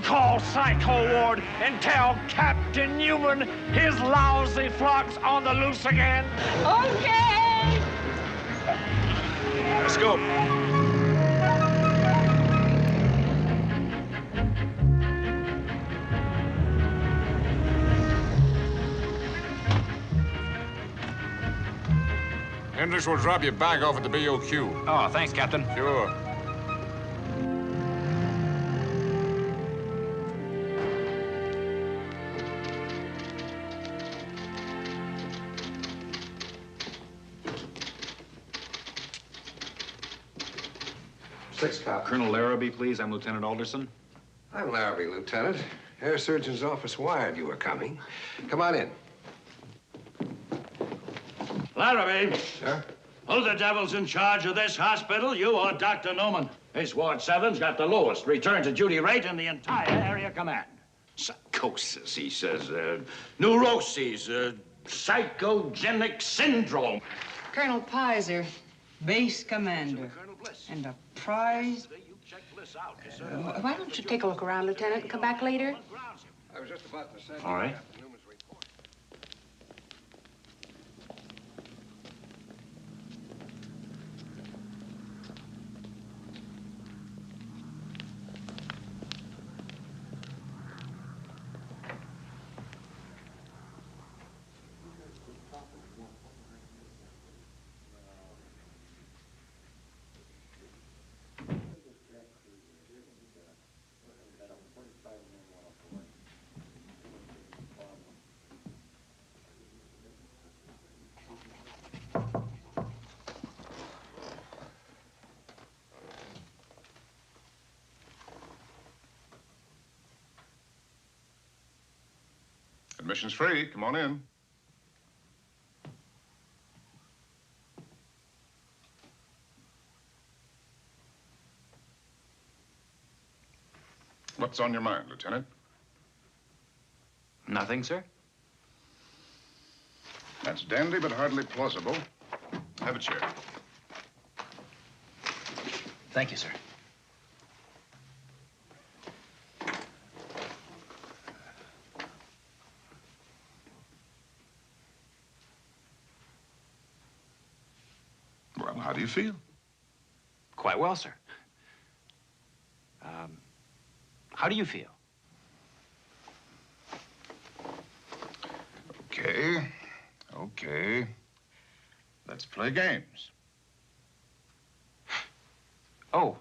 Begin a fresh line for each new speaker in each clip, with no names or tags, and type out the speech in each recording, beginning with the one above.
Call Psycho Ward and tell Captain Newman his lousy flock's on the loose again.
Okay.
Let's go.
Hendricks will drop your bag off at the BOQ.
Oh, thanks, Captain.
Sure.
Six cop.
Colonel Larrabee, please. I'm Lieutenant Alderson.
I'm Larrabee, Lieutenant. Air Surgeon's office wired you were coming. Come on in.
Larrabee.
Sir?
Who the devil's in charge of this hospital, you or Dr. Newman? This Ward 7's got the lowest return to duty rate in the entire area command. Psychosis, he says. Neuroses, psychogenic syndrome.
Colonel Pizer, base commander, and a prize. Why don't you take a look around, Lieutenant, and come back later?
I was just about to say.
All right.
Newman's report.
Admission's free. Come on in. What's on your mind, Lieutenant?
Nothing, sir.
That's dandy, but hardly plausible. Have a chair.
Thank you, sir.
Well, how do you feel?
Quite well, sir. How do you feel?
Okay. Okay. Let's play games.
Oh.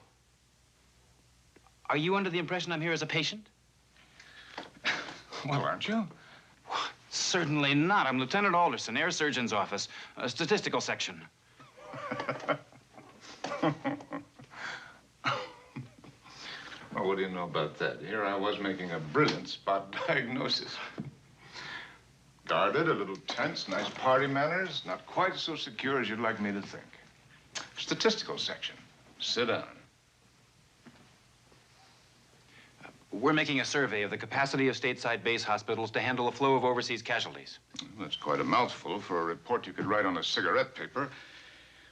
Are you under the impression I'm here as a patient?
Well, aren't you?
Certainly not. I'm Lieutenant Alderson, Air Surgeon's office, statistical section.
Well, what do you know about that? Here I was making a brilliant spot diagnosis. Guarded, a little tense, nice party manners, not quite so secure as you'd like me to think. Statistical section. Sit down.
We're making a survey of the capacity of stateside base hospitals to handle a flow of overseas casualties.
That's quite a mouthful for a report you could write on a cigarette paper.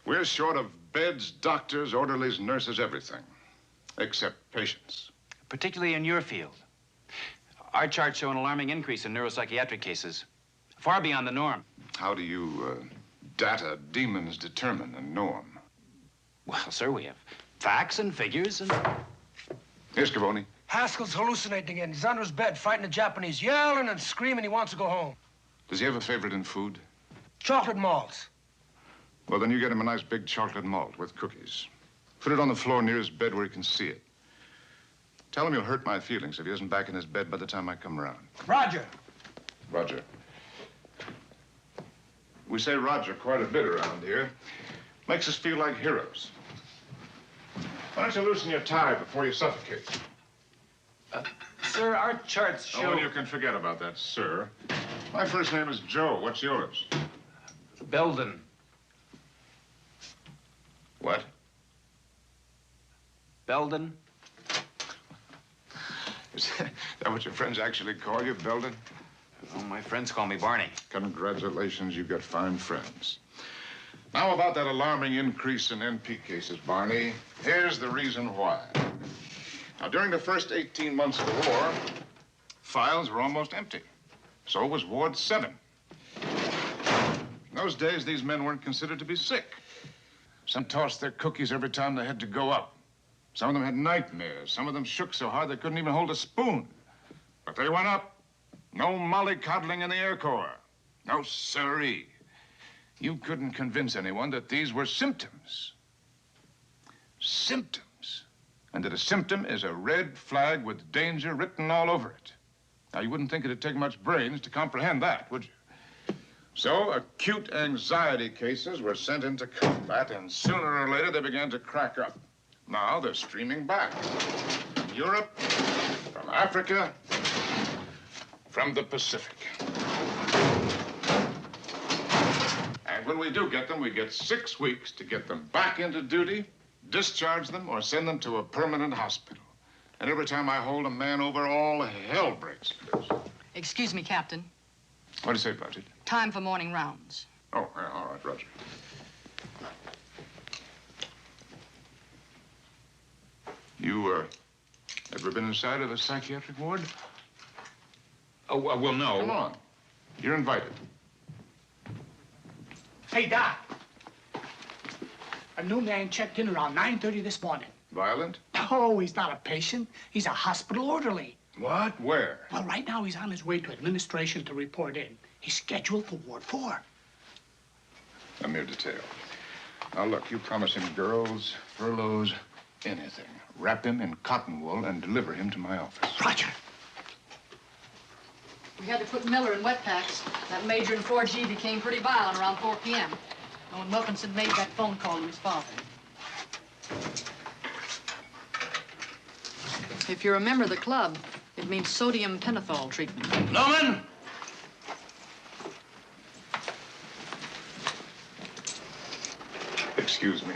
We're short of beds, doctors, orderlies, nurses, everything. Except patients.
Particularly in your field. Our charts show an alarming increase in neuropsychiatric cases, far beyond the norm.
How do you data demons determine a norm?
Well, sir, we have facts and figures and...
Here's Scavone.
Haskell's hallucinating again. He's under his bed fighting the Japanese, yelling and screaming he wants to go home.
Does he have a favorite in food?
Chocolate malts.
Well, then you get him a nice big chocolate malt with cookies. Put it on the floor near his bed where he can see it. Tell him you'll hurt my feelings if he isn't back in his bed by the time I come around.
Roger.
Roger. We say Roger quite a bit around here. Makes us feel like heroes. Why don't you loosen your tie before you suffocate?
Sir, our charts show...
Oh, well, you can forget about that, sir. My first name is Joe. What's yours?
Belden.
What?
Belden.
Is that what your friends actually call you, Belden?
Oh, my friends call me Barney.
Congratulations, you've got fine friends. Now about that alarming increase in NP cases, Barney. Here's the reason why. Now, during the first 18 months of the war, files were almost empty. So was Ward 7. In those days, these men weren't considered to be sick. Some tossed their cookies every time they had to go up. Some of them had nightmares. Some of them shook so hard they couldn't even hold a spoon. But they went up. No mollycoddling in the Air Corps. No siree. You couldn't convince anyone that these were symptoms. Symptoms. And that a symptom is a red flag with danger written all over it. Now, you wouldn't think it'd take much brains to comprehend that, would you? So, acute anxiety cases were sent into combat, and sooner or later they began to crack up. Now they're streaming back. From Europe, from Africa, from the Pacific. And when we do get them, we get 6 weeks to get them back into duty, discharge them, or send them to a permanent hospital. And every time I hold a man over, all hell breaks loose.
Excuse me, Captain.
What do you say, Bridget?
Time for morning rounds.
Oh, yeah, all right, Roger. You, ever been inside of a psychiatric ward?
Oh, well, no.
Come on. You're invited.
Hey, Doc. A new man checked in around 9:30 this morning.
Violent?
Oh, he's not a patient. He's a hospital orderly.
What? Where?
Well, right now he's on his way to administration to report in. He's scheduled for Ward 4.
A mere detail. Now, look, you promise him girls, furloughs, anything. Wrap him in cotton wool and deliver him to my office.
Roger.
We had to put Miller in wet packs. That major in 4G became pretty violent around 4 p.m. And when Wilkinson made that phone call to his father. If you're a member of the club, it means sodium pentothal treatment.
Newman!
Excuse me.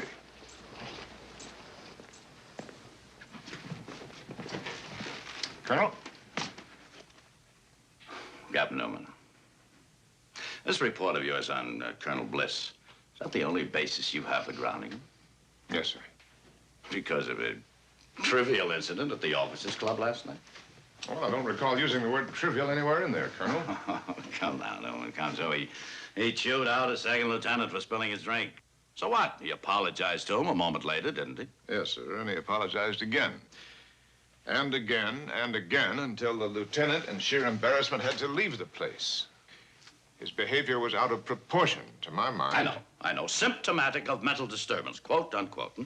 Colonel?
Captain Newman. This report of yours on Colonel Bliss, is that the only basis you have for grounding him?
Yes, sir.
Because of a trivial incident at the officers' club last night?
Well, I don't recall using the word trivial anywhere in there, Colonel.
Come now, Newman, come. So he chewed out a second lieutenant for spilling his drink. So what? He apologized to him a moment later, didn't he?
Yes, sir, and he apologized again. And again and again until the lieutenant, in sheer embarrassment, had to leave the place. His behavior was out of proportion, to my mind.
I know. Symptomatic of mental disturbance, quote, unquote.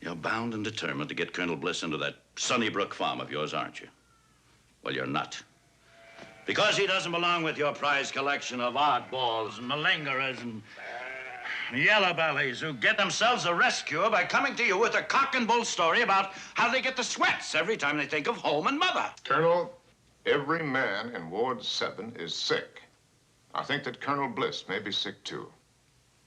You're bound and determined to get Colonel Bliss into that Sunnybrook farm of yours, aren't you? Well, you're not. Because he doesn't belong with your prize collection of oddballs and malingerers and yellow bellies who get themselves a rescue by coming to you with a cock and bull story about how they get the sweats every time they think of home and mother.
Colonel, every man in Ward 7 is sick. I think that Colonel Bliss may be sick, too.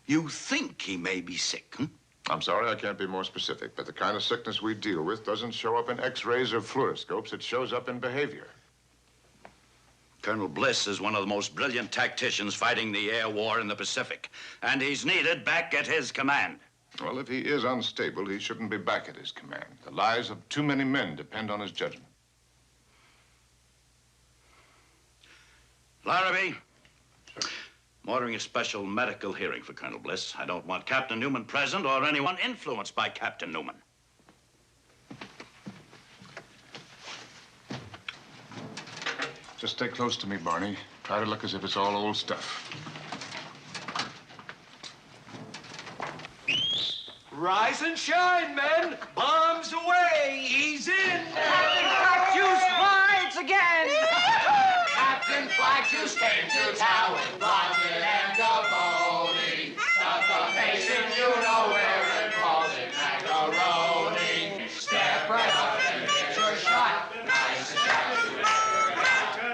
You think he may be sick, hmm?
I'm sorry I can't be more specific, but the kind of sickness we deal with doesn't show up in X-rays or fluoroscopes. It shows up in behavior.
Colonel Bliss is one of the most brilliant tacticians fighting the air war in the Pacific, and he's needed back at his command.
Well, if he is unstable, he shouldn't be back at his command. The lives of too many men depend on his judgment.
Larrabee, I'm ordering a special medical hearing for Colonel Bliss. I don't want Captain Newman present or anyone influenced by Captain Newman.
Just stay close to me, Barney. Try to look as if it's all old stuff.
Rise and shine, men. Bombs away. Ease in. Captain Flat Juice rides again.
Captain Flat Juice came to town with rocket and a bowling. Suffocation, you know where it falls in macaroni. Step right up and get your shot. Nice and sharp.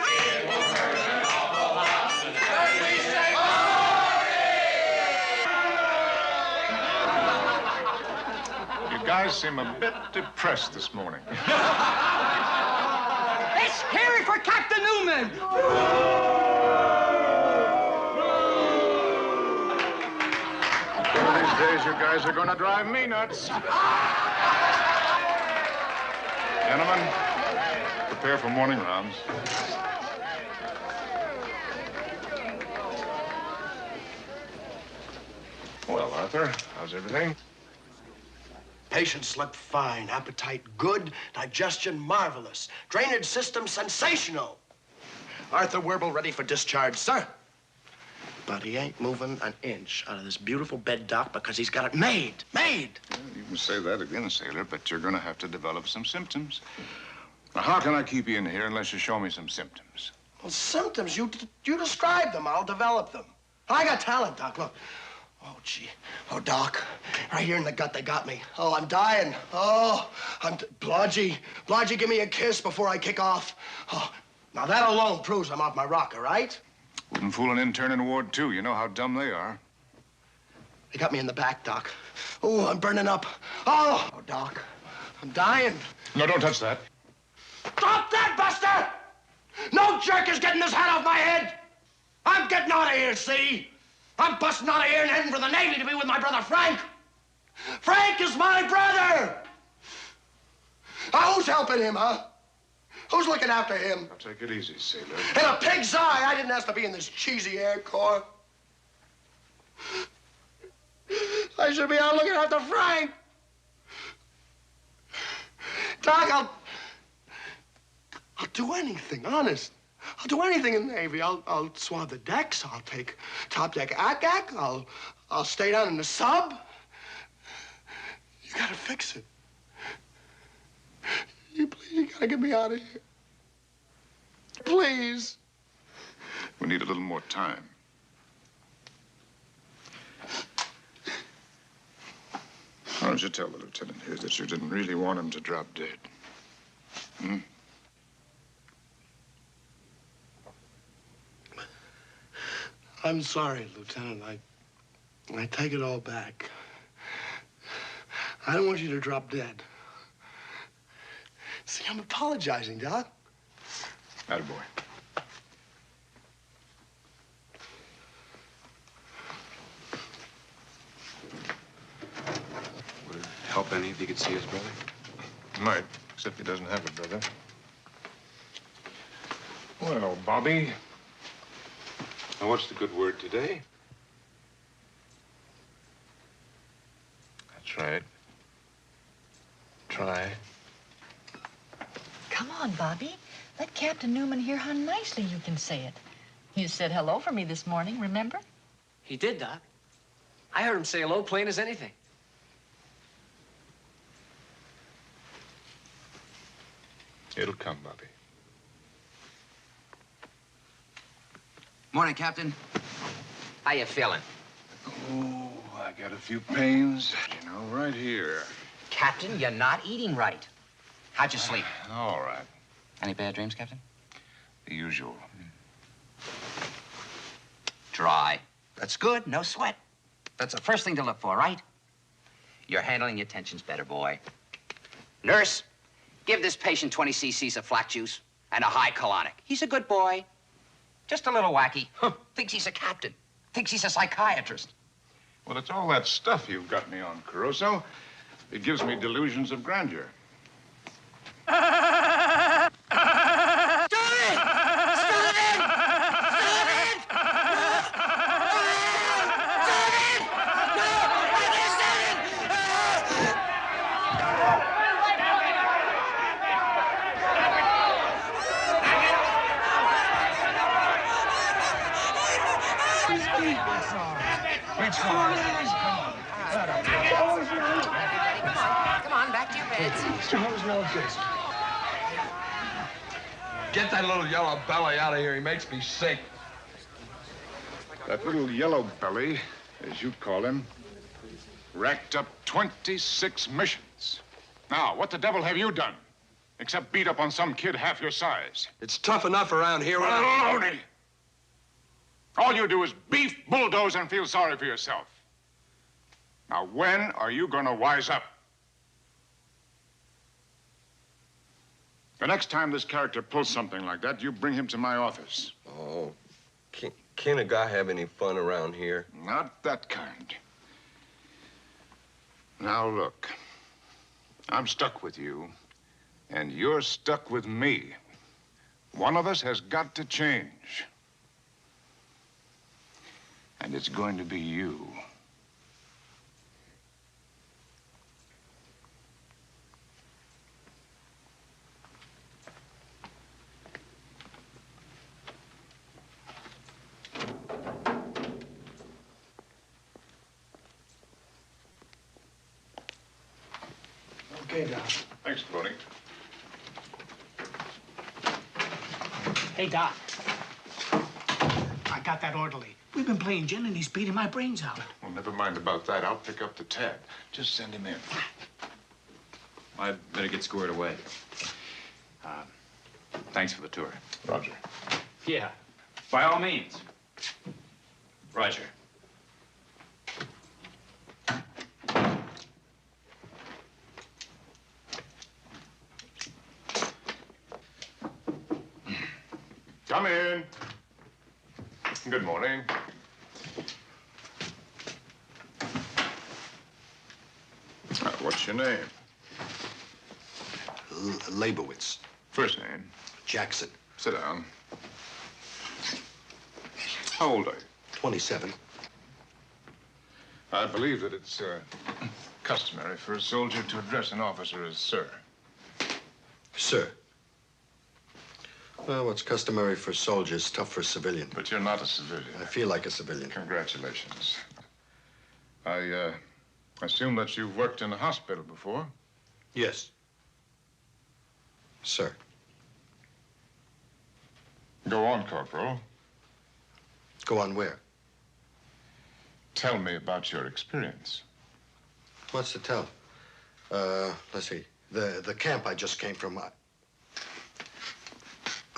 It will hurt an awful lot. Then we say
You guys seem a bit depressed this morning.
Let's hear it for Captain Newman!
One of these days, you guys are going to drive me nuts. Gentlemen, prepare for morning rounds. Well, Arthur, how's everything?
Patient slept fine, appetite good, digestion marvelous, drainage system sensational. Arthur Werble ready for discharge, sir. But he ain't moving an inch out of this beautiful bed, Doc, because he's got it made. Made!
Well, you can say that again, sailor, but you're going to have to develop some symptoms. Now, how can I keep you in here unless you show me some symptoms?
Well, symptoms, you describe them. I'll develop them. I got talent, Doc, look. Oh, gee. Oh, Doc, right here in the gut, they got me. Oh, I'm dying. Oh, Blodgey, give me a kiss before I kick off. Oh, now that alone proves I'm off my rocker, right?
Wouldn't fool an intern in Ward 2. You know how dumb they are.
They got me in the back, Doc. Oh, I'm burning up. Oh, Doc, I'm dying.
No, don't touch that.
Drop that, Buster! No jerk is getting this hat off my head. I'm getting out of here, see? I'm busting out of here and heading for the Navy to be with my brother Frank. Frank is my brother! Who's helping him, huh? Who's looking after him?
Now, take it easy, sailor.
In a pig's eye, I didn't ask to be in this cheesy Air Corps. I should be out looking after Frank. Doc, I'll do anything, honest. I'll do anything in the Navy. I'll swab the decks. I'll take top deck ack. I'll stay down in the sub. You gotta fix it. You gotta get me out of here. Please.
We need a little more time. Why don't you tell the lieutenant here that you didn't really want him to drop dead? Hmm?
I'm sorry, Lieutenant. I take it all back. I don't want you to drop dead. See, I'm apologizing, Doc.
Attaboy.
Would it help any if he could see his brother?
Might, except he doesn't have a brother. Well, Bobby.
Now, what's the good word today?
That's right. Try.
Come on, Bobby. Let Captain Newman hear how nicely you can say it. You said hello for me this morning, remember?
He did, Doc. I heard him say hello plain as anything.
It'll come, Bobby.
Morning, Captain. How you feeling?
Oh, I got a few pains, you know, right here.
Captain, you're not eating right. How'd you sleep?
All right.
Any bad dreams, Captain?
The usual.
Dry. That's good. No sweat. That's the first thing to look for, right? You're handling your tensions better, boy. Nurse, give this patient 20 cc's of flax juice and a high colonic. He's a good boy. Just a little wacky. Thinks he's a captain. Thinks he's a psychiatrist.
Well, it's all that stuff you've got me on, Caruso. It gives me delusions of grandeur.
Come on, back to your beds.
Mr. Holmes, relative. Get that little yellow belly out of here. He makes me sick.
That little yellow belly, as you call him, racked up 26 missions. Now, what the devil have you done? Except beat up on some kid half your size.
It's tough enough around here.
Baloney! All you do is beef, bulldoze, and feel sorry for yourself. Now, when are you going to wise up? The next time this character pulls something like that, you bring him to my office.
Oh, can't a guy have any fun around here?
Not that kind. Now, look. I'm stuck with you, and you're stuck with me. One of us has got to change. And it's going to be you.
Okay, Doc.
Thanks, Tony.
Hey, Doc. I got that orderly. We've been playing gin, and he's beating my brains out.
Well, never mind about that. I'll pick up the tab. Just send him in.
I better get squared away. Thanks for the tour.
Roger.
Yeah, by all means. Roger.
Come in. Good morning. What's your name?
Leibowitz.
First name?
Jackson.
Sit down. How old are you?
27.
I believe that it's customary for a soldier to address an officer as sir.
Sir. Well, what's customary for soldiers is tough for a civilian.
But you're not a civilian.
I feel like a civilian.
Congratulations. I assume that you've worked in a hospital before?
Yes. Sir.
Go on, Corporal.
Go on where?
Tell me about your experience.
What's to tell? Let's see. The camp I just came from,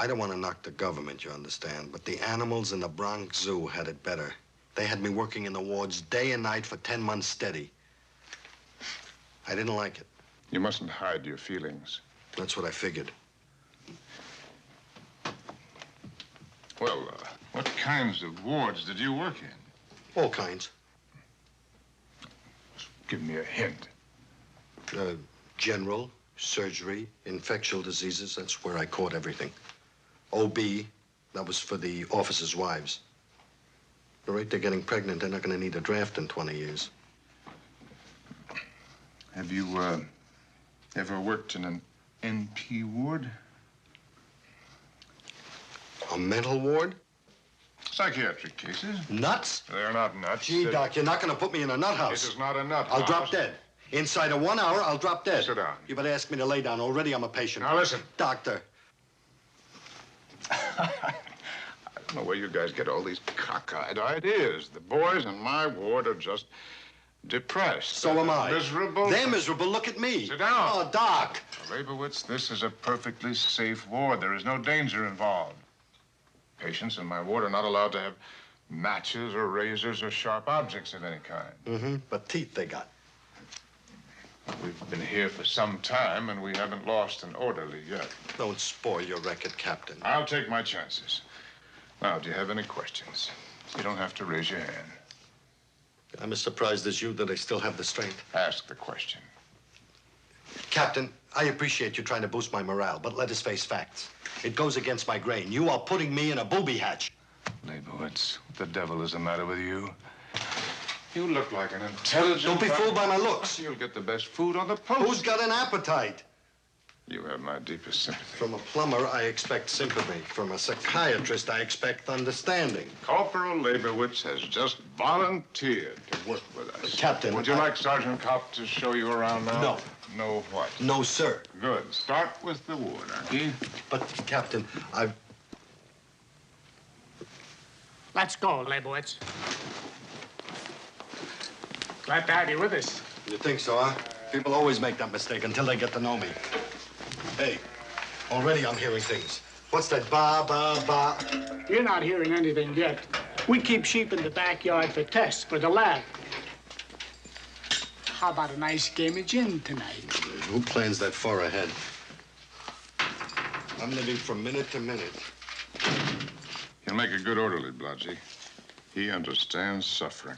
I don't want to knock the government, you understand, but the animals in the Bronx Zoo had it better. They had me working in the wards day and night for 10 months steady. I didn't like it.
You mustn't hide your feelings.
That's what I figured.
Well, what kinds of wards did you work in?
All kinds.
Give me a hint.
General, surgery, infectious diseases, that's where I caught everything. OB, that was for the officers' wives. The rate they're getting pregnant, they're not going to need a draft in 20 years.
Have you, ever worked in an NP ward?
A mental ward?
Psychiatric cases.
Nuts?
They're not nuts.
Gee, Doc, you're not going to put me in a nut house.
This is not a nut
I'll
house.
drop dead. Inside of 1 hour, I'll drop dead.
Sit down.
You better ask me to lay down. Already I'm a patient.
Now, listen.
Doctor.
I don't know where you guys get all these cockeyed ideas. The boys in my ward are just depressed.
So am I.
Miserable.
They're miserable. Look at me.
Sit down.
Oh, Doc.
Leibowitz, this is a perfectly safe ward. There is no danger involved. Patients in my ward are not allowed to have matches or razors or sharp objects of any kind.
Mm-hmm. But teeth they got.
We've been here for some time, and we haven't lost an orderly yet.
Don't spoil your record, Captain.
I'll take my chances. Now, do you have any questions? You don't have to raise your hand.
I'm as surprised as you that I still have the strength.
Ask the question.
Captain, I appreciate you trying to boost my morale, but let us face facts. It goes against my grain. You are putting me in a booby hatch.
Leibowitz, what the devil is the matter with you? You look like an intelligent...
Don't be fooled by my looks.
You'll get the best food on the post.
Who's got an appetite?
You have my deepest sympathy.
From a plumber, I expect sympathy. From a psychiatrist, I expect understanding.
Corporal Leibowitz has just volunteered to work with us.
Captain,
Would you like Sergeant Kopp to show you around now?
No.
No what?
No, sir.
Good. Start with the ward, Archie.
But, Captain, I've...
Let's go, Leibowitz. Glad to have you with us.
You think so, huh? People always make that mistake until they get to know me. Hey, already I'm hearing things. What's that ba, ba, ba?
You're not hearing anything yet. We keep sheep in the backyard for tests for the lab. How about a nice game of gin tonight?
Who plans that far ahead? I'm living from minute to minute.
He'll make a good orderly, Blodgett. He understands suffering.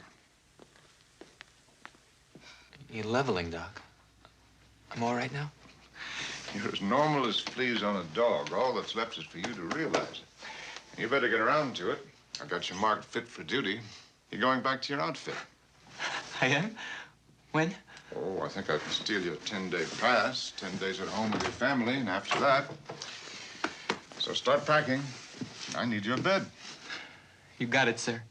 You leveling, Doc? I'm all right now?
You're as normal as fleas on a dog. All that's left is for you to realize it. You better get around to it. I got you marked fit for duty. You're going back to your outfit.
I am? When?
Oh, I think I can steal you a 10-day pass. 10 days at home with your family, and after that. So start packing. I need your bed.
You got it, sir.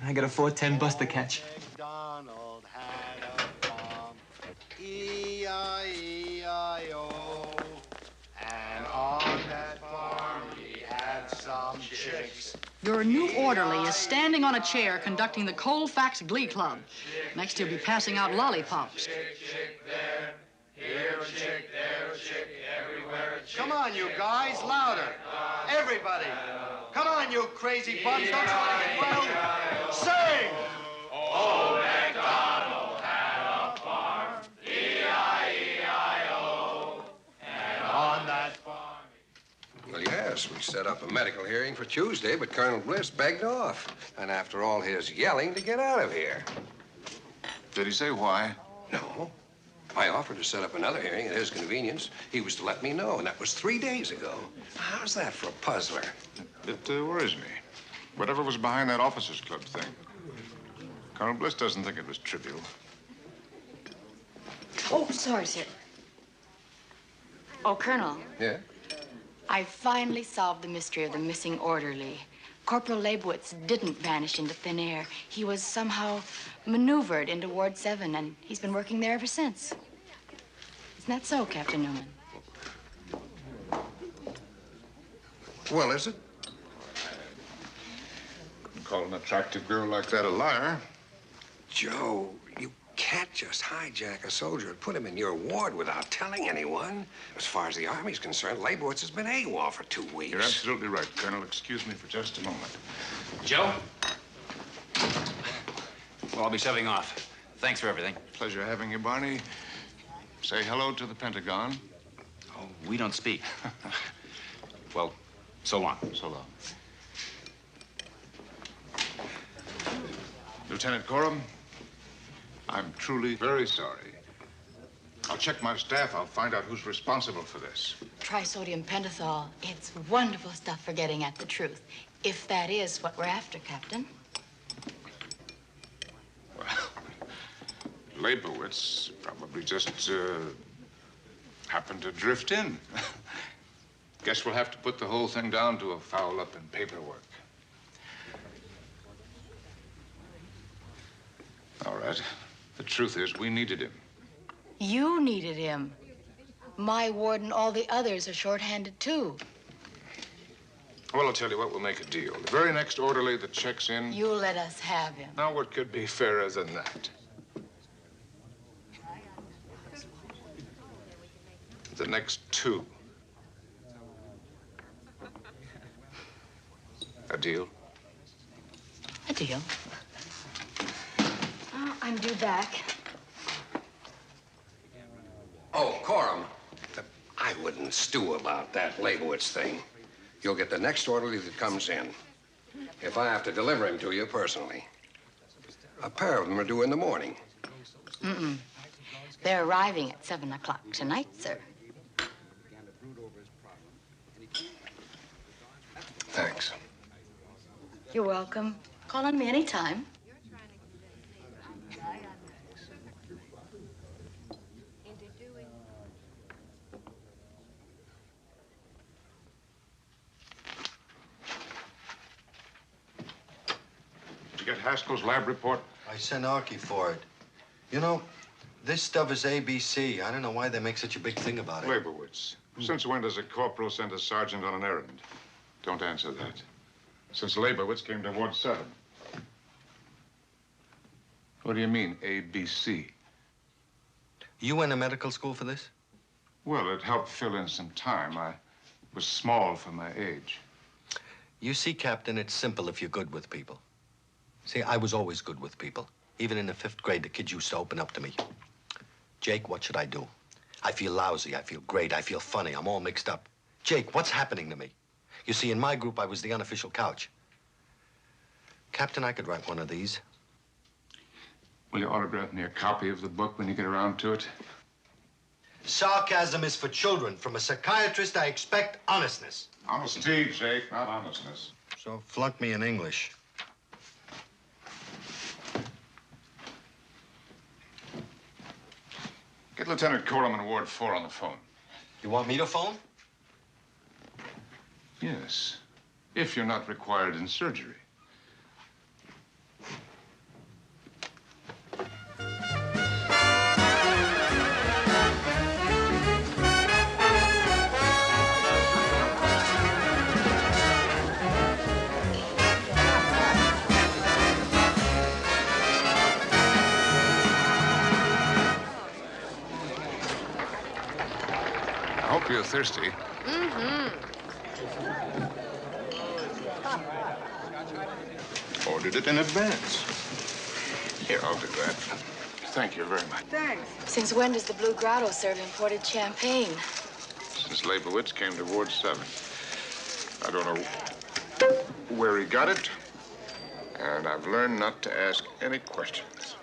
And I got a 4:10 bus to catch.
MacDonald had a farm, E-I-E-I-O. And on that farm he had some chicks.
Your new orderly is standing on a chair conducting the Colfax Glee Club. Next, he'll be passing out lollipops.
Chick there, here a chick, there a chick, everywhere a chick. Come on, you guys, louder. Everybody. Come on, you crazy buns. Don't you want to get well? Sing!
Old MacDonald had a farm, E-I-E-I-O. And on that farm...
Well, yes, we set up a medical hearing for Tuesday, but Colonel Bliss begged off. And after all his yelling to get out of here.
Did he say why?
No. I offered to set up another hearing at his convenience. He was to let me know, and that was 3 days ago. How's that for a puzzler?
It worries me. Whatever was behind that officers' club thing. Colonel Bliss doesn't think it was trivial.
Oh, sorry, sir. Oh, Colonel.
Yeah?
I finally solved the mystery of the missing orderly. Corporal Leibowitz didn't vanish into thin air. He was somehow maneuvered into Ward 7, and he's been working there ever since. Isn't that so, Captain Newman?
Well, is it?
Couldn't call an attractive girl like that a liar.
Joe, you can't just hijack a soldier and put him in your ward without telling anyone. As far as the Army's concerned, Leibowitz has been AWOL for 2 weeks.
You're absolutely right, Colonel. Excuse me for just a moment.
Joe? Well, I'll be shoving off. Thanks for everything.
Pleasure having you, Barney. Say hello to the Pentagon.
Oh, we don't speak. Well, so long.
So long. Lieutenant Coram, I'm truly very sorry. I'll check my staff. I'll find out who's responsible for this.
Trisodium pentothal. It's wonderful stuff for getting at the truth. If that is what we're after, Captain.
Leibowitz probably just happened to drift in. Guess we'll have to put the whole thing down to a foul-up in paperwork. All right. The truth is, we needed him.
You needed him. My ward and all the others are short-handed, too.
Well, I'll tell you what, we'll make a deal. The very next orderly that checks in...
You'll let us have him.
Now, what could be fairer than that? The next 2. A deal?
A deal. Oh, I'm due back.
Oh, Coram, I wouldn't stew about that Leibowitz thing. You'll get the next orderly that comes in. If I have to deliver him to you personally. A pair of them are due in the morning.
Mm-mm. They're arriving at 7 o'clock tonight, sir.
Thanks.
You're welcome. Call on me anytime.
Did you get Haskell's lab report?
I sent Archie for it. You know, this stuff is ABC. I don't know why they make such a big thing about it.
Leibowitz. Since when does a corporal send a sergeant on an errand? Don't answer that. Since Leibowitz came to Ward 7. What do you mean, ABC?
You went to medical school for this?
Well, it helped fill in some time. I was small for my age.
You see, Captain, it's simple if you're good with people. See, I was always good with people. Even in the 5th grade, the kids used to open up to me. Jake, what should I do? I feel lousy. I feel great. I feel funny. I'm all mixed up. Jake, what's happening to me? You see, in my group, I was the unofficial couch. Captain, I could write one of these.
Will you autograph me a copy of the book when you get around to it?
Sarcasm is for children. From a psychiatrist, I expect honestness.
Honesty, Jake, not honestness.
So flunk me in English.
Get Lieutenant Corum in Ward 4 on the phone.
You want me to phone?
Yes, if you're not required in surgery. I hope you're thirsty.
Mm-hmm.
Ordered it in advance. Here, I'll do that. Thank you very much.
Thanks. Since when does the Blue Grotto serve imported champagne?
Since Leibowitz came to Ward 7. I don't know where he got it, and I've learned not to ask any questions.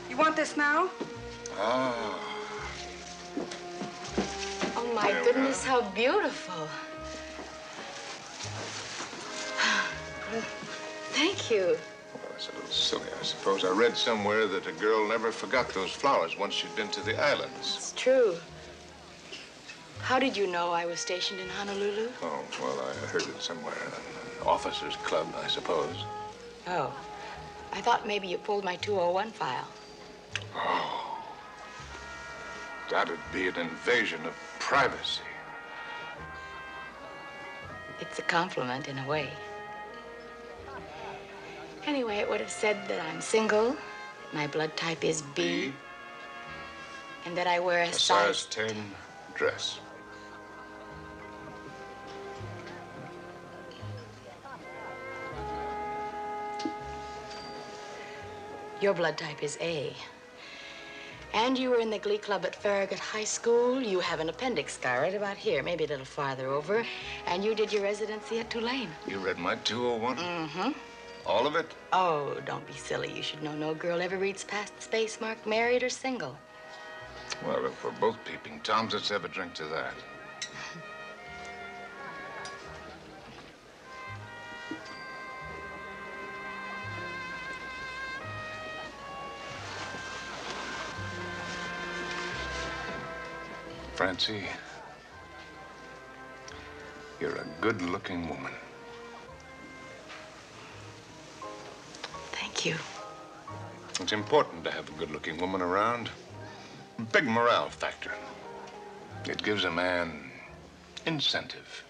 You want this now?
Ah.
Oh, my goodness, how beautiful. Thank you.
Well, that's a little silly, I suppose. I read somewhere that a girl never forgot those flowers once she'd been to the islands.
It's true. How did you know I was stationed in Honolulu?
Oh, well, I heard it somewhere. An officers' club, I suppose.
Oh. I thought maybe you pulled my 201 file.
Oh. That'd be an invasion of privacy.
It's a compliment in a way. Anyway, it would have said that I'm single, my blood type is B, and that I wear a
size 10 dress.
Your blood type is A. And you were in the glee club at Farragut High School. You have an appendix scar right about here, maybe a little farther over. And you did your residency at Tulane.
You read my 201?
Mm-hmm.
All of it?
Oh, don't be silly. You should know no girl ever reads past the space marked married or single.
Well, if we're both peeping Toms, let's have a drink to that. Francie, you're a good-looking woman.
Thank you.
It's important to have a good-looking woman around. Big morale factor. It gives a man incentive.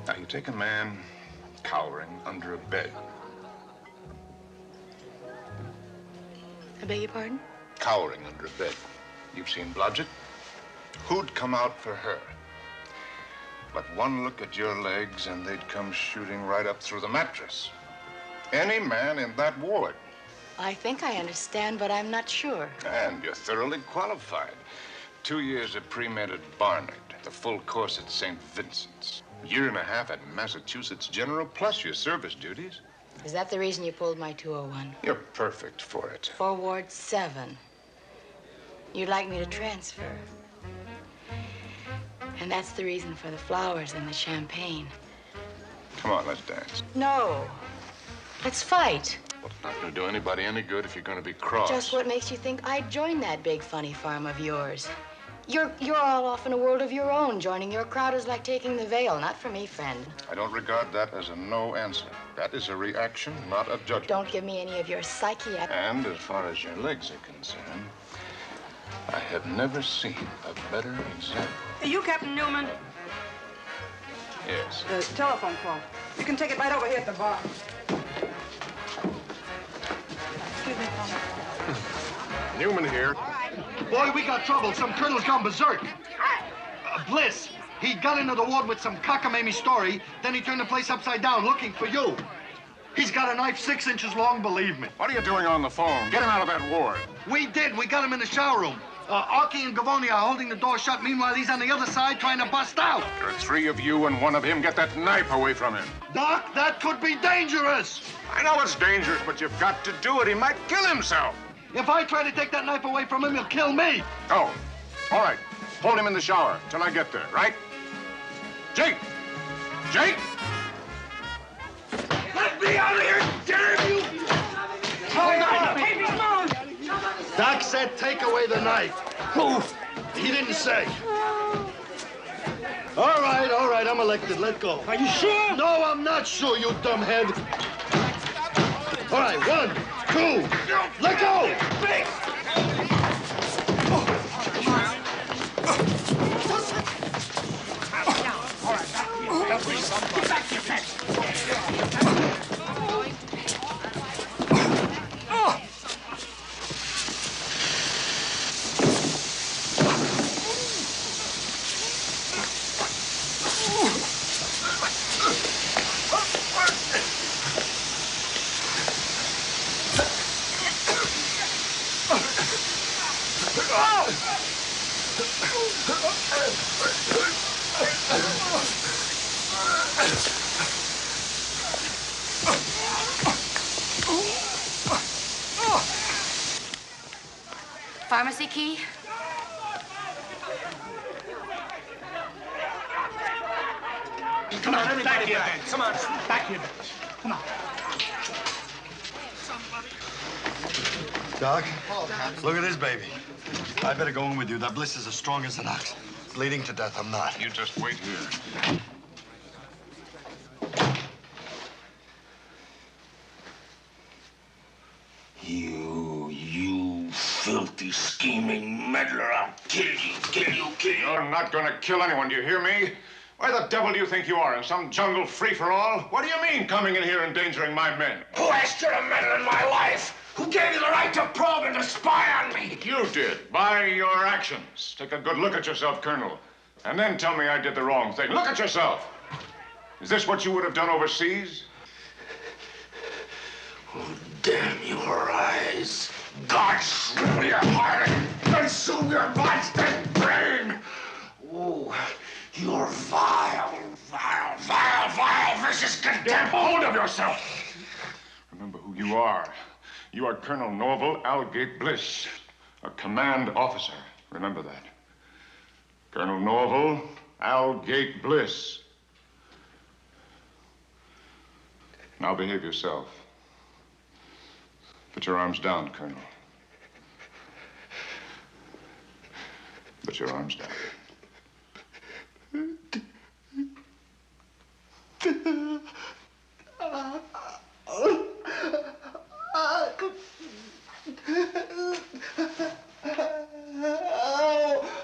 Now, you take a man cowering under a bed.
I beg your pardon?
Cowering under a bed. You've seen Blodgett? Who'd come out for her? But one look at your legs and they'd come shooting right up through the mattress. Any man in that ward.
I think I understand, but I'm not sure.
And you're thoroughly qualified. 2 years of pre-med at Barnard, the full course at St. Vincent's. A year and a half at Massachusetts General, plus your service duties.
Is that the reason you pulled my 201?
You're perfect for it.
For Ward 7. You'd like me to transfer. And that's the reason for the flowers and the champagne.
Come on, let's dance.
No. Let's fight.
Well, it's not going to do anybody any good if you're going to be cross.
Just what makes you think I'd join that big funny farm of yours? You're all off in a world of your own. Joining your crowd is like taking the veil. Not for me, friend.
I don't regard that as a no answer. That is a reaction, not a judgment.
Don't give me any of your psychiatric...
And as far as your legs are concerned, I have never seen a better example.
Are you Captain Newman?
Yes.
The telephone call. You can take it right over here at the bar. Excuse me, Tom.
Newman here.
All right.
Boy, we got trouble. Some colonel's gone berserk. Bliss. He got into the ward with some cockamamie story, then he turned the place upside down looking for you. He's got a knife 6 inches long, believe me.
What are you doing on the phone? Get him out of that ward.
We did. We got him in the shower room. Archie and Gavoni are holding the door shut. Meanwhile, he's on the other side trying to bust out.
There are 3 of you and 1 of him. Get that knife away from him.
Doc, that could be dangerous.
I know it's dangerous, but you've got to do it. He might kill himself.
If I try to take that knife away from him, he'll kill me.
Oh, all right. Hold him in the shower till I get there, right? Jake! Jake!
Let me out of here, damn you!
Doc said take away the knife.
Who?
He didn't say. All right, I'm elected. Let go.
Are you sure?
No, I'm not sure, you dumbhead. All right, 1, 2, let go!
Get back here, Peck.
Pharmacy key?
Come on, everybody back here, Ben. Come on, back here. Come on.
Doc, look at this baby. I better go in with you. That bliss is as strong as an ox. Bleeding to death, I'm not.
You just wait here.
You filthy, scheming meddler. I'll kill you.
You're not going to kill anyone, do you hear me? Why the devil do you think you are, in some jungle free-for-all? What do you mean, coming in here endangering my men?
Who asked you to meddle in my life? Who gave you the right to probe and to spy on me?
You did, by your actions. Take a good look at yourself, Colonel, and then tell me I did the wrong thing. Look at yourself. Is this what you would have done overseas?
Oh, damn your eyes. God shrivel your heart and consume your constant brain. Oh, you're vile, vicious contempt.
Get hold of yourself. Remember who you are. You are Colonel Norval Algate Bliss, a command officer. Remember that. Colonel Norval Algate Bliss. Now behave yourself. Put your arms down, Colonel. Put your arms down.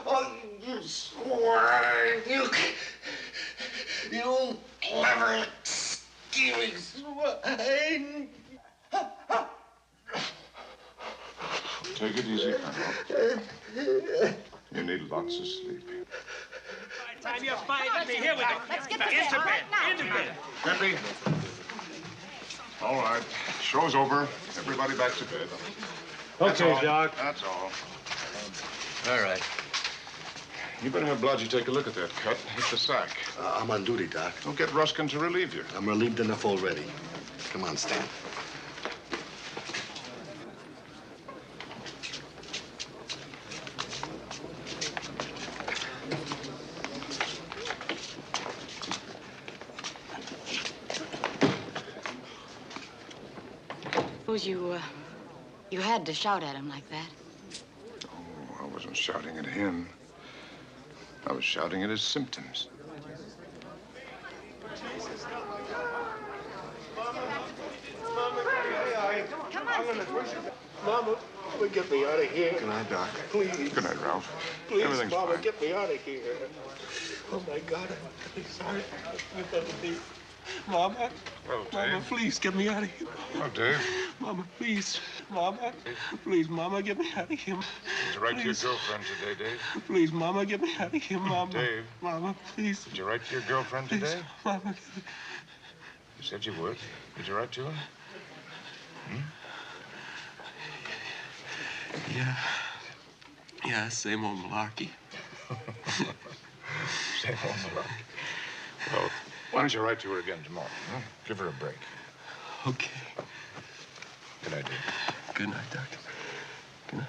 Oh, you swine! You clever, scheming swine!
Take it easy, Colonel. You need lots of sleep.
Time you're fighting me. Here we go.
Let's get
Into bed. Into bed.
Peppy. All right. Show's over. Everybody back to bed. That's
Okay,
all.
Doc.
That's all.
All right.
You better have Blodgett take a look at that cut. Hit the sack.
I'm on duty, Doc.
Don't get Ruskin to relieve you.
I'm relieved enough already. Come on, Stan.
Suppose you had to shout at him like that.
Oh, I wasn't shouting at him. I was shouting at his symptoms.
Mama, get me out of here.
Good night, Doc.
Please.
Good night, Ralph.
Please,
Everything's
Mama,
fine.
get me out of here. Oh, my God, I'm really sorry. You're gonna be... Mama.
Well,
Mama,
Dave.
please, get me out of here.
Oh, Dave.
Mama, please. Mama. Please, Mama, get me out of here.
Did you write to your girlfriend today, Dave?
Please, Mama, get me out of here, Mama.
Dave.
Mama, please.
Did you write to your girlfriend
Please,
today?
Mama.
You said you would. Did you write to her? Hmm?
Yeah.
Yeah, same old malarkey.
Same old malarkey. Well, why don't you write to her again tomorrow? Huh? Give her a break.
Okay.
Good idea.
Good night, Doctor. Good night.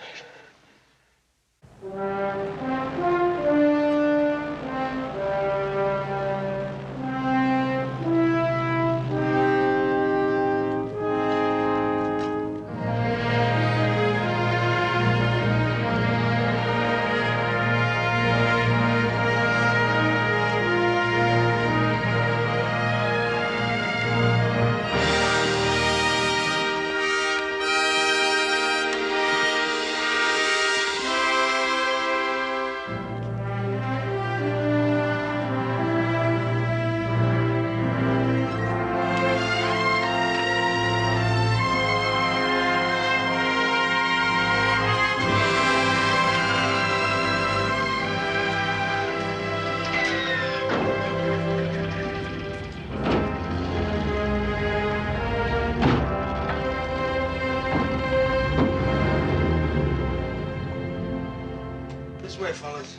This way, fellas.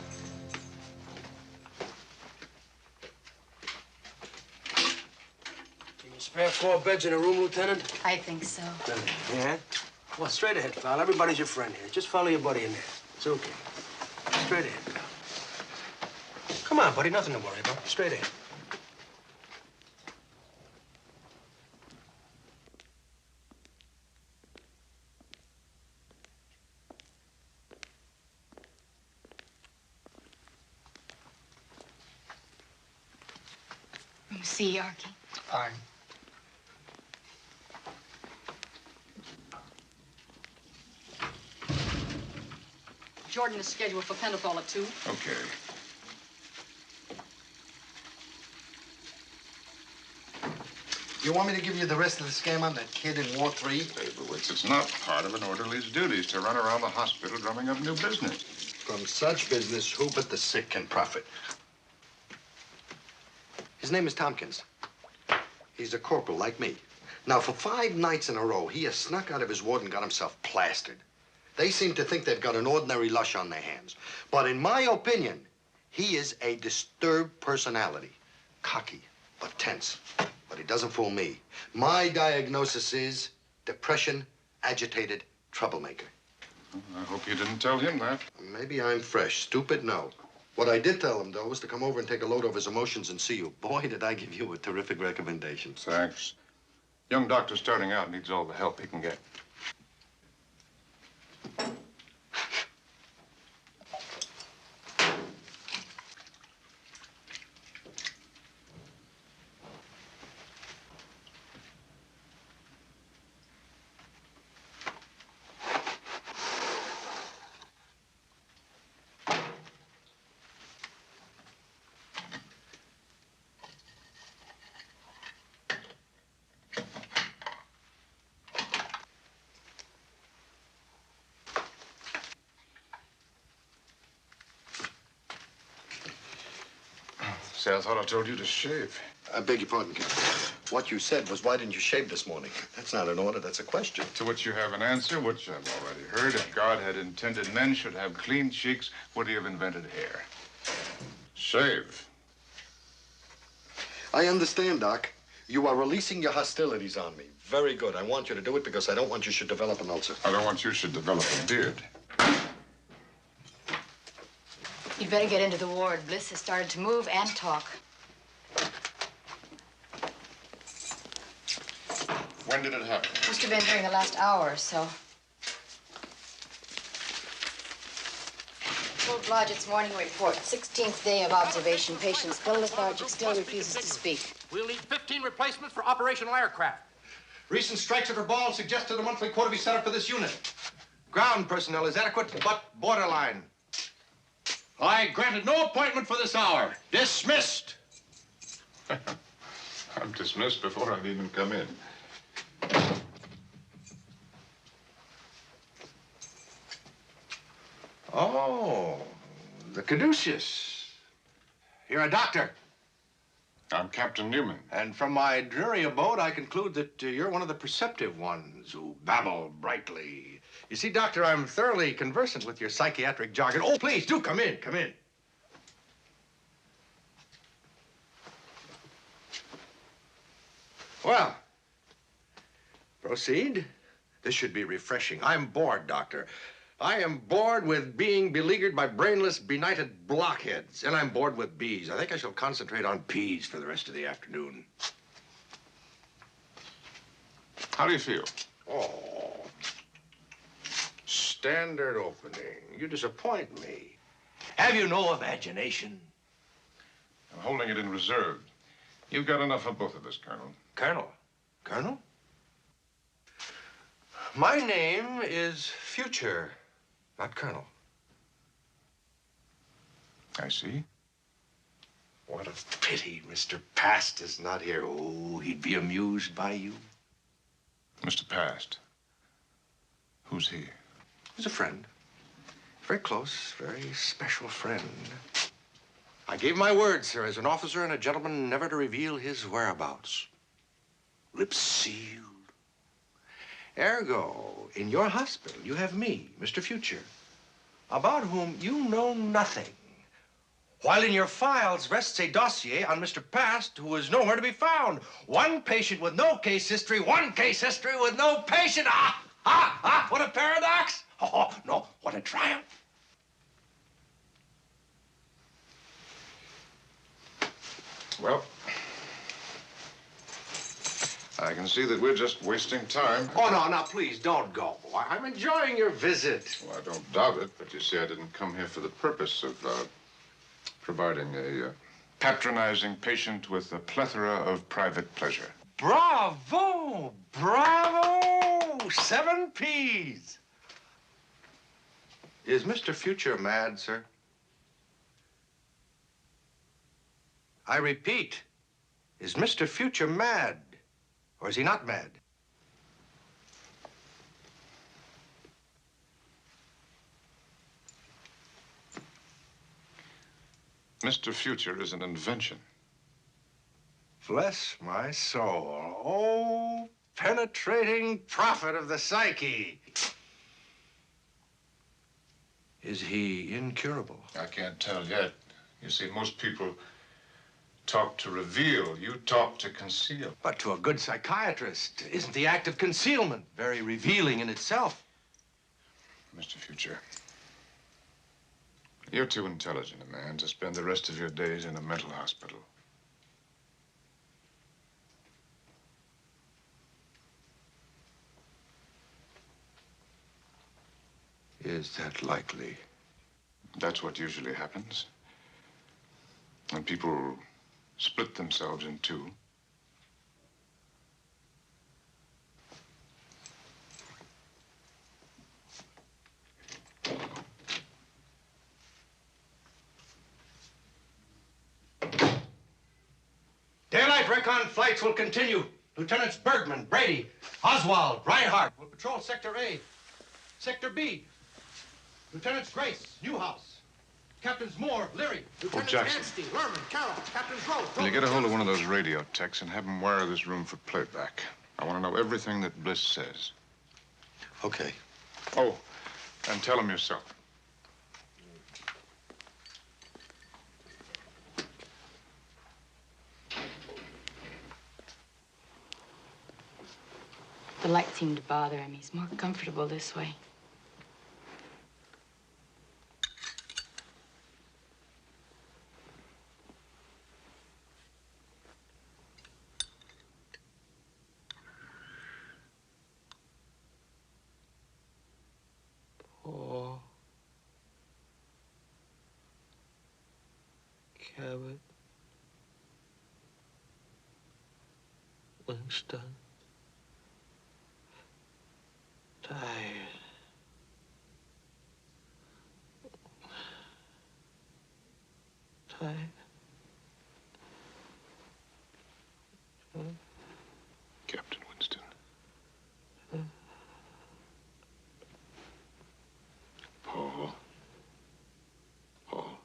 Can you spare 4 beds in a room, Lieutenant?
I think so.
Yeah? Well, straight ahead, pal. Everybody's your friend here. Just follow your buddy in there. It's okay. Straight ahead, pal. Come on, buddy. Nothing to worry about. Straight ahead.
Room C, Arky.
Fine.
Jordan is scheduled for Pentothal at 2.
Okay.
You want me to give you the rest of the scam on that kid in War 3?
Leibowitz, it's not part of an orderly's duties to run around the hospital drumming up new business.
From such business, who but the sick can profit? His name is Tompkins. He's a corporal like me. Now, for 5 nights in a row, he has snuck out of his ward and got himself plastered. They seem to think they've got an ordinary lush on their hands. But in my opinion, he is a disturbed personality. Cocky, but tense. But he doesn't fool me. My diagnosis is depression, agitated, troublemaker.
I hope you didn't tell him that.
Maybe I'm fresh. Stupid, no. What I did tell him, though, was to come over and take a load off his emotions and see you. Boy, did I give you a terrific recommendation.
Thanks. Young doctor starting out needs all the help he can get. Say, I thought I told you to shave.
I beg your pardon, Captain. What you said was, why didn't you shave this morning? That's not an order, that's a question.
To which you have an answer, which I've already heard. If God had intended men should have clean cheeks, would he have invented hair? Shave.
I understand, Doc. You are releasing your hostilities on me. Very good. I want you to do it because I don't want you should develop an ulcer.
I don't want you should develop a beard.
You'd better get into the ward. Bliss has started to move and talk.
When did it happen?
Must have been during the last hour or so. Full Blodgett's morning report. 16th day of observation. Patient still lethargic, still refuses to speak.
We'll need 15 replacements for operational aircraft. Recent strikes at her ball suggested a monthly quota be set up for this unit. Ground personnel is adequate, but borderline. I granted no appointment for this hour. Dismissed.
I'm dismissed before I've even come in.
Oh, the caduceus. You're a doctor.
I'm Captain Newman.
And from my dreary abode, I conclude that you're one of the perceptive ones who babble brightly You see, Doctor, I'm thoroughly conversant with your psychiatric jargon. Oh, please, do come in, come in. Well, proceed. This should be refreshing. I'm bored, Doctor. I am bored with being beleaguered by brainless, benighted blockheads. And I'm bored with bees. I think I shall concentrate on peas for the rest of the afternoon.
How do you feel?
Oh, standard opening. You disappoint me. Have you no imagination?
I'm holding it in reserve. You've got enough of both of us, Colonel.
Colonel? Colonel? My name is Future, not Colonel.
I see.
What a pity Mr. Past is not here. Oh, he'd be amused by you.
Mr. Past. Who's he?
He's a friend. Very close, very special friend. I gave my word, sir, as an officer and a gentleman, never to reveal his whereabouts. Lips sealed. Ergo, in your hospital, you have me, Mr. Future, about whom you know nothing. While in your files rests a dossier on Mr. Past, who is nowhere to be found. One patient with no case history, one case history with no patient. What a paradox. Oh, no, what a triumph.
Well, I can see that we're just wasting time.
Oh, no, now, please, don't go. I'm enjoying your visit.
Well, I don't doubt it, but you see, I didn't come here for the purpose of providing a patronizing patient with a plethora of private pleasure.
Bravo! Bravo! 7 Ps. Is Mr. Future mad, sir? I repeat, is Mr. Future mad? Or is he not mad?
Mr. Future is an invention.
Bless my soul. Oh, penetrating prophet of the psyche. Is he incurable?
I can't tell yet. You see, most people talk to reveal. You talk to conceal.
But to a good psychiatrist, isn't the act of concealment very revealing in itself?
Mr. Future, you're too intelligent a man to spend the rest of your days in a mental hospital.
Is that likely?
That's what usually happens. When people split themselves in two.
Daylight recon flights will continue. Lieutenants Bergman, Brady, Oswald, Reinhardt will patrol Sector A. Sector B. Lieutenants Grace, Newhouse. Captains Moore, Leary. Lieutenants
Jackson.
Anstey, Lerman, Carroll. Captains Rose.
Can you get a hold of one of those radio techs and have them wire this room for playback? I want to know everything that Bliss says.
Okay.
Oh, and tell him yourself.
The light seemed to bother him. He's more comfortable this way.
Paul. Cabot. Winston. Tired. Tired.
Captain Winston. Paul. Paul.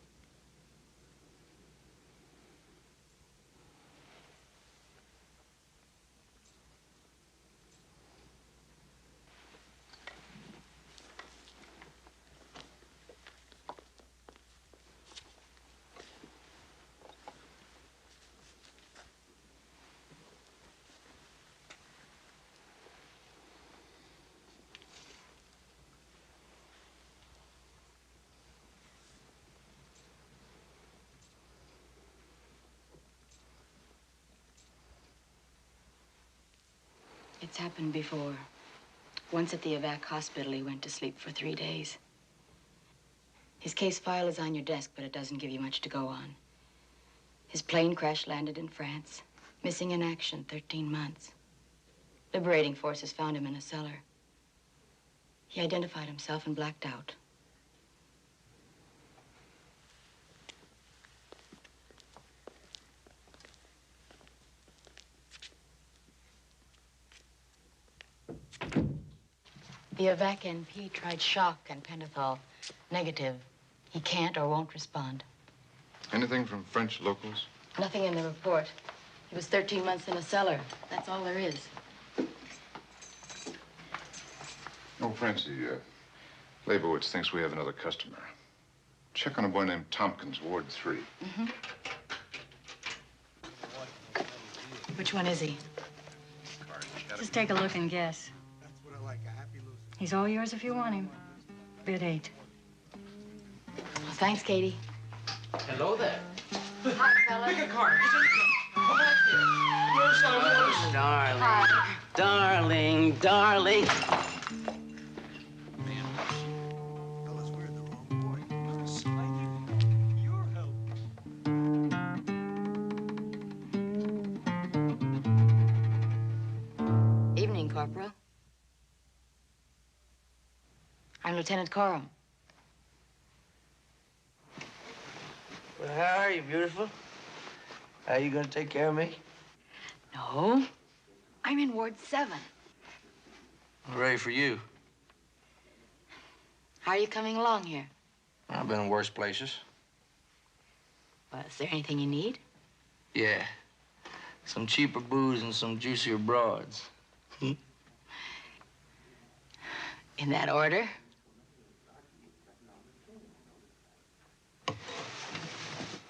It's happened before. Once at the evac hospital, he went to sleep for 3 days. His case file is on your desk, but it doesn't give you much to go on. His plane crash landed in France. Missing in action, 13 months. Liberating forces found him in a cellar. He identified himself and blacked out. The evac NP tried shock and pentothal. Negative. He can't or won't respond.
Anything from French locals?
Nothing in the report. He was 13 months in a cellar. That's all there is.
Oh, Francie, Leibowitz thinks we have another customer. Check on a boy named Tompkins, Ward 3.
Mm-hmm. Which one is he?
Just take a look and guess. He's all yours if you want him. Bid 8.
Well, thanks, Katie.
Hello there.
Hi, fella.
Pick a card. Come back here. Darling.
Hi.
Darling, darling.
Evening, Corporal. I'm Lieutenant Coram.
Well, how are you, beautiful? Are you gonna take care of me?
No. I'm in Ward 7.
I'm ready for you.
How are you coming along here?
I've been in worse places.
Well, is there anything you need?
Yeah. Some cheaper booze and some juicier broads.
In that order?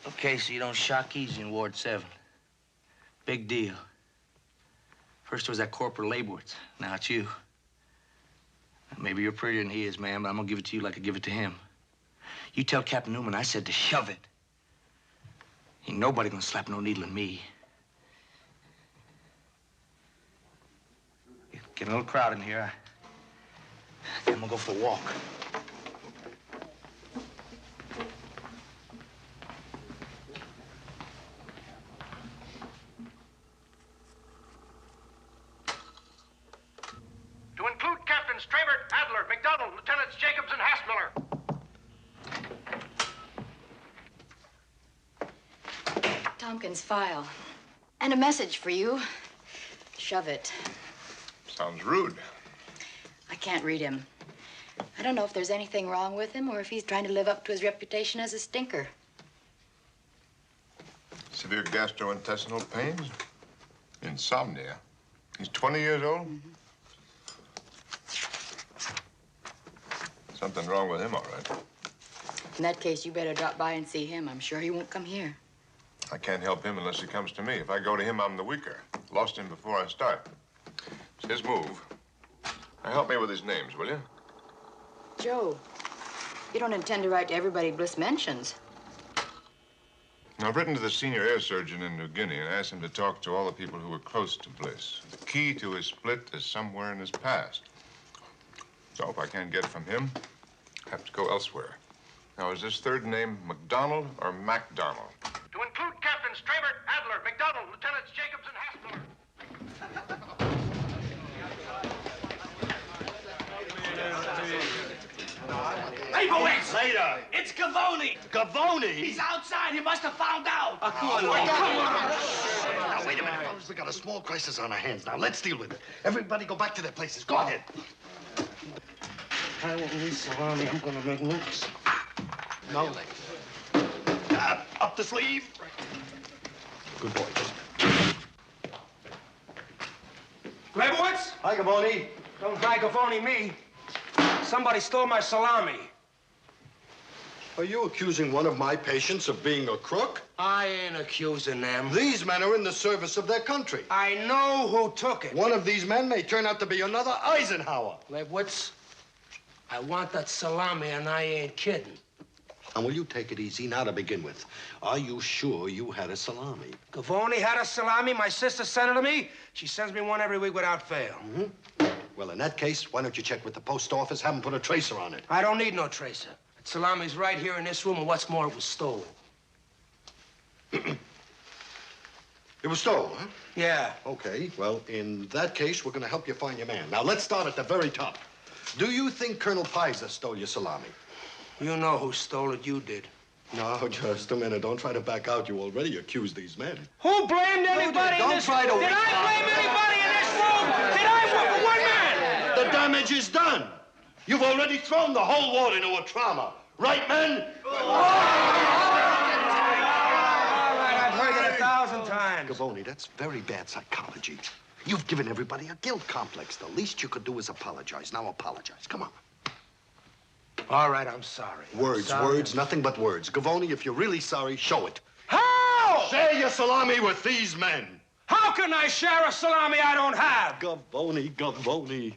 Okay, so you don't shock easy in Ward 7. Big deal. First was that Corporal Leibowitz. Now it's you. Maybe you're prettier than he is, man, but I'm gonna give it to you like I give it to him. You tell Captain Newman I said to shove it. Ain't nobody gonna slap no needle in me. Getting a little crowded in here. I think I'm gonna go for a walk.
To include Captains Trabert, Adler, McDonald, Lieutenants Jacobs, and Hassmiller.
Tompkins' file. And a message for you. Shove it.
Sounds rude.
I can't read him. I don't know if there's anything wrong with him or if he's trying to live up to his reputation as a stinker.
Severe gastrointestinal pains? Insomnia. He's 20 years old?
Mm-hmm.
Something wrong with him, all right.
In that case, you better drop by and see him. I'm sure he won't come here.
I can't help him unless he comes to me. If I go to him, I'm the weaker. Lost him before I start. It's his move. Now help me with his names, will you?
Joe, you don't intend to write to everybody Bliss mentions.
I've written to the senior air surgeon in New Guinea and asked him to talk to all the people who were close to Bliss. The key to his split is somewhere in his past. So if I can't get it from him, I have to go elsewhere. Now, is this third name McDonald or MacDonald?
To include Captains Trabert, Adler, McDonald, Lieutenants Jacobs, and Hassmiller. Leibowitz!
Later.
It's Gavoni!
Gavoni?
He's outside. He must have found out.
Come on.
Now, wait a minute, fellas. We got a small crisis on our hands. Now, let's deal with it. Everybody go back to their places. Go ahead.
I won't need salami. I'm gonna make moves.
No. Up the sleeve. Good boy.
Leibowitz?
Hi, Gavoni.
Don't hi Gavoni me. Somebody stole my salami.
Are you accusing one of my patients of being a crook?
I ain't accusing them.
These men are in the service of their country.
I know who took it.
One of these men may turn out to be another Eisenhower.
Leibowitz, I want that salami and I ain't kidding.
And will you take it easy now to begin with? Are you sure you had a salami?
Gavoni had a salami. My sister sent it to me. She sends me one every week without fail.
Well, in that case, why don't you check with the post office, have them put a tracer on it?
I don't need no tracer. That salami's right here in this room, and what's more, it was stolen.
It was stolen, huh?
Yeah.
Okay, well, in that case, we're going to help you find your man. Now, let's start at the very top. Do you think Colonel Pizer stole your salami?
You know who stole it. You did.
No, just a minute. Don't try to back out. You already accused these men.
Who blamed anybody in this room? Did I blame anybody in this room? Did I for one man?
The damage is done. You've already thrown the whole ward into a trauma. Right, men?
All right, I've heard it 1,000 times.
Gavoni, that's very bad psychology. You've given everybody a guilt complex. The least you could do is apologize. Now apologize. Come on.
All right, I'm sorry.
Words, words, nothing but words. Gavoni, if you're really sorry, show it.
How?
Share your salami with these men.
How can I share a salami I don't have?
Gavoni.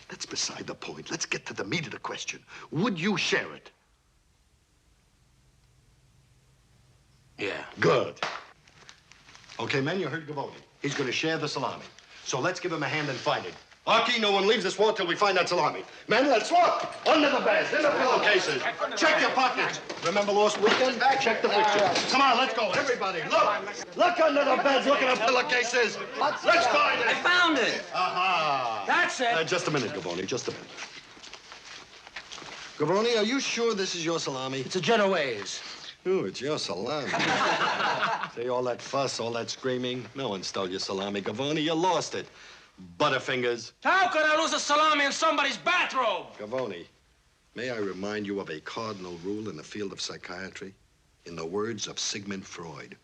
That's beside the point. Let's get to the meat of the question. Would you share it?
Yeah.
Good. Okay, men, you heard Gavoni. He's going to share the salami. So let's give him a hand and find it. Aki, no one leaves this ward till we find that salami. Men, let's walk. Under the beds, in the pillowcases. Check your pockets. Remember last weekend? Check the pictures. Come on, let's go. Everybody, look. Look under the beds. Look at the pillowcases. Let's find it.
I found it.
Aha.
That's it.
Just a minute, Gavoni, just a minute. Gavoni, are you sure this is your salami?
It's a Genoese.
Ooh, it's your salami. See, all that fuss, all that screaming. No one stole your salami, Gavoni. You lost it. Butterfingers.
How could I lose a salami in somebody's bathrobe?
Gavoni, may I remind you of a cardinal rule in the field of psychiatry? In the words of Sigmund Freud,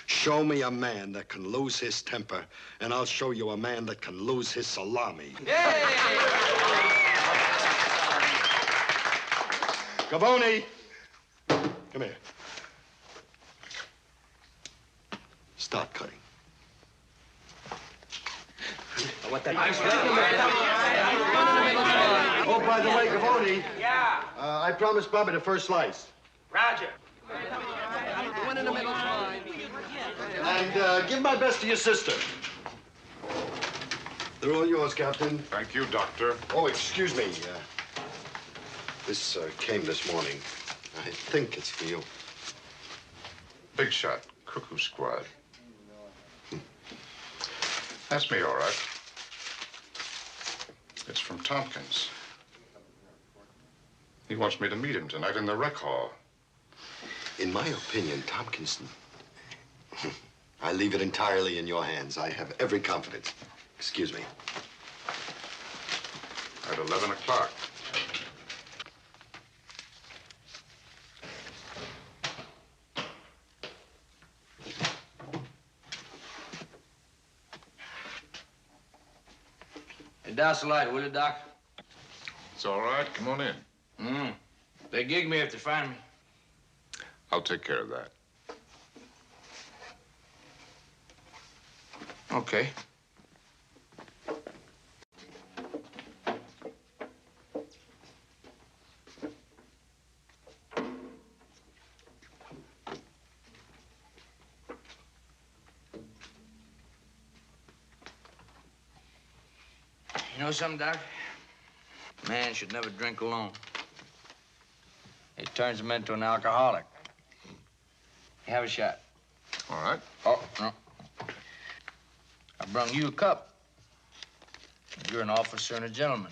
show me a man that can lose his temper, and I'll show you a man that can lose his salami.
Yay!
Gavoni, come here. Start cutting.
What that?
Oh, by the way, Gavoni.
Yeah.
I promised Bobby the first slice.
Roger.
One in the middle.
And give my best to your sister. They're all yours, Captain.
Thank you, Doctor.
Oh, excuse me. This came this morning. I think it's for you.
Big shot, Cuckoo Squad. That's me, all right. It's from Tompkins. He wants me to meet him tonight in the rec hall.
In my opinion, Tompkins, I leave it entirely in your hands. I have every confidence. Excuse me.
At 11 o'clock.
Hey, douse the light, will you, Doc?
It's all right. Come on in.
They gig me if they find me.
I'll take care of that.
Okay. You know something, Doc? Man should never drink alone. It turns him into an alcoholic. You have a shot.
All right.
Oh, no. I brung you a cup. You're an officer and a gentleman.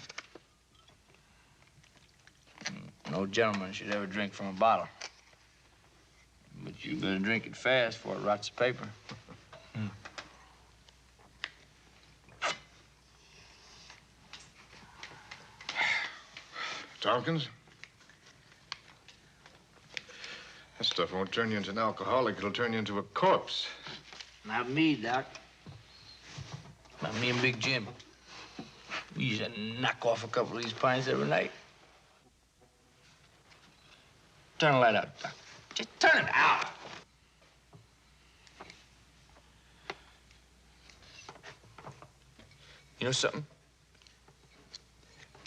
No gentleman should ever drink from a bottle. But you better drink it fast before it rots the paper.
Tompkins? That stuff won't turn you into an alcoholic. It'll turn you into a corpse.
Not me, Doc. Not me and Big Jim. We used to knock off a couple of these pints every night. Turn the light out, Doc. Just turn it out. You know something?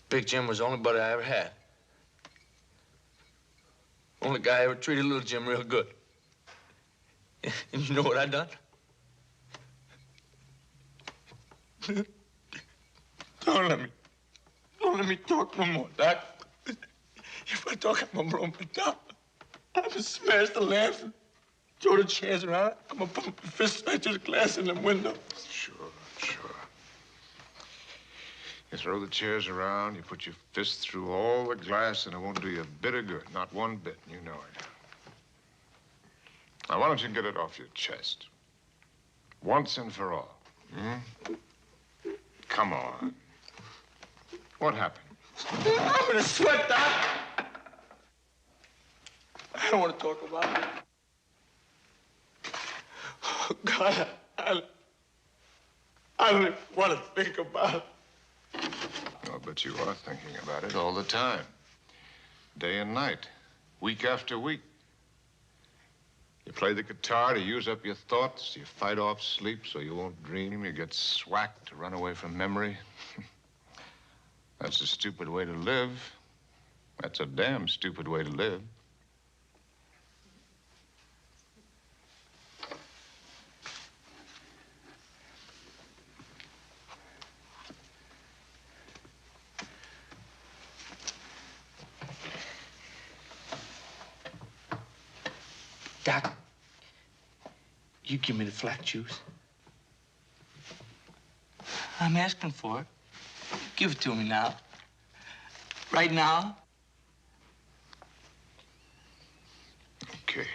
Big Jim was the only buddy I ever had. Only guy ever treated little Jim real good. And you know what I done? Don't let me talk no more, Doc. If I talk, I'm gonna blow my top. I'm gonna smash the lamps and throw the chairs around. I'm gonna put my fist right through the glass in the window.
Sure. You throw the chairs around, you put your fist through all the glass, and it won't do you a bit of good. Not one bit, and you know it. Now, why don't you get it off your chest? Once and for all. Come on. What happened?
I'm in a sweat, Doc. I don't want to talk about it. Oh, God, I don't even want to think about it.
Oh, but you are thinking about it all the time. Day and night. Week after week. You play the guitar to use up your thoughts. You fight off sleep so you won't dream. You get swacked to run away from memory. That's a stupid way to live. That's a damn stupid way to live.
Doc, you give me the flat juice. I'm asking for it. Give it to me now. Right now.
Okay.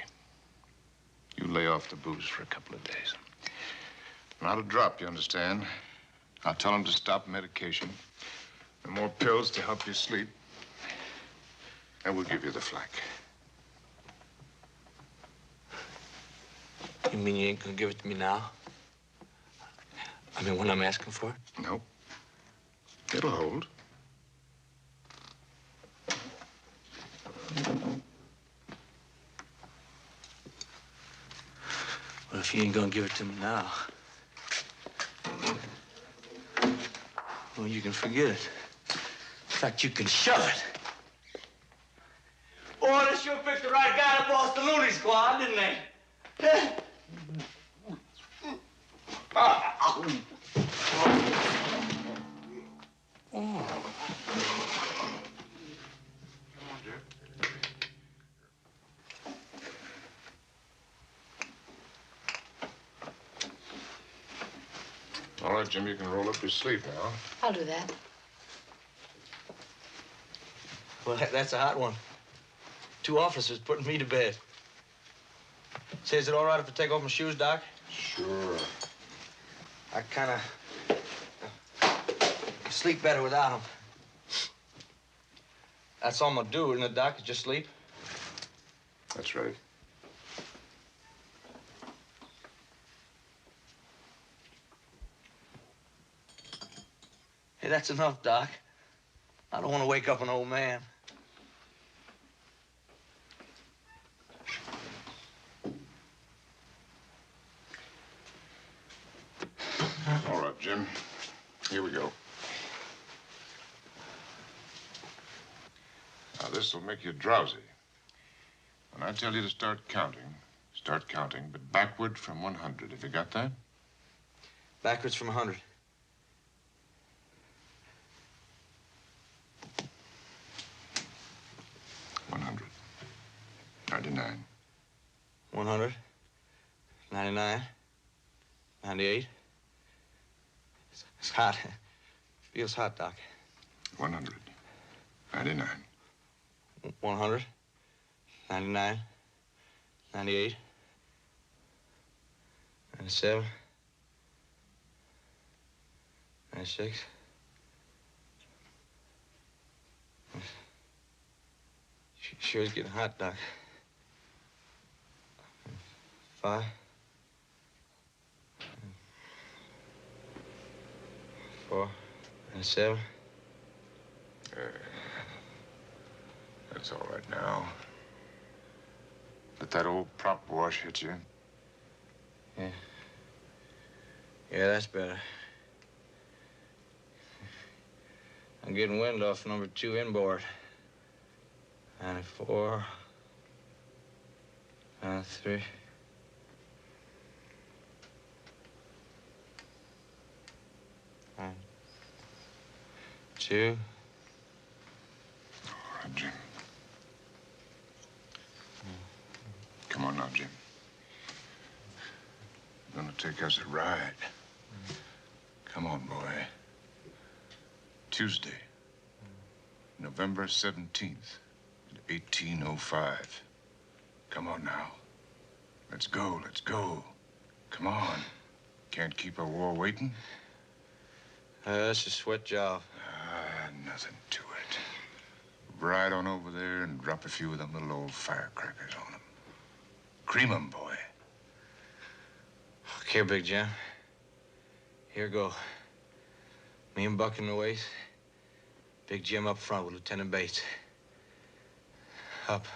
You lay off the booze for a couple of days. Not a drop, you understand? I'll tell them to stop medication. And more pills to help you sleep. And we'll give you the flack.
You mean you ain't gonna give it to me now? I mean, when I'm asking for it?
Nope. It'll hold.
Well, if you ain't gonna give it to me now, well, you can forget it. In fact, you can shove it. Boy, they sure picked the right guy to boss the loony squad, didn't they?
All right, Jim, you can roll up your sleeve now.
I'll do that.
Well, that's a hot one. 2 officers putting me to bed. Say, is it all right if I take off my shoes, Doc?
Sure.
I kind of sleep better without them. That's all I'm gonna do, isn't it, Doc? Is just sleep?
That's right.
Hey, that's enough, Doc. I don't want to wake up an old man.
All right, Jim. Here we go. Now, this will make you drowsy. When I tell you to start counting, but backward from 100. Have you got that?
Backwards from 100.
$100. 99.
100. 99. 98. It's hot. Feels hot, Doc.
100. 99.
100. 99. 98. 97. 96. Sure is getting hot, Doc. 5. 4. And 7.
That's all right now. Let that old prop wash hit you.
Yeah. Yeah, that's better. I'm getting wind off number 2 inboard. 94. 3. 1, 2.
All right, Jim. Come on now, Jim. You're gonna take us a ride. Come on, boy. Tuesday, November 17th, 1805. Come on now. Let's go, let's go. Come on. Can't keep a war waiting.
That's a sweat job.
Nothing to it. Ride on over there and drop a few of them little old firecrackers on them. Cream 'em, boy.
Okay, Big Jim. Here go. Me and Buck in the waist. Big Jim up front with Lieutenant Bates. Up.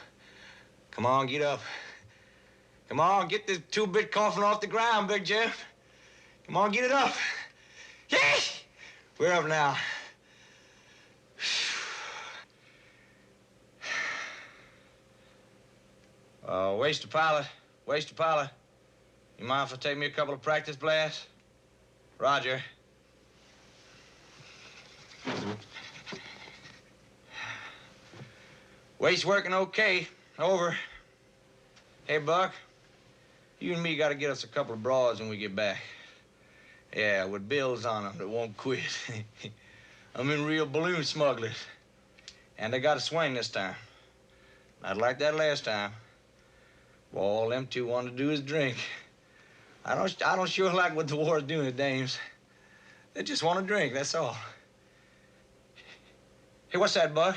Come on, get up. Come on, get this 2-bit coffin off the ground, Big Jim. Come on, get it up. Yeah! We're up now. Waster pilot. Waster pilot. You mind if I take me a couple of practice blasts? Roger. Waste working okay. Over. Hey, Buck. You and me got to get us a couple of broads when we get back. Yeah, with bills on them that won't quit. I'm in real balloon smugglers. And they got a swing this time. Not like that last time. Well, all them two want to do is drink. I don't sure like what the war's doing to dames. They just want to drink, that's all. Hey, what's that, Buck?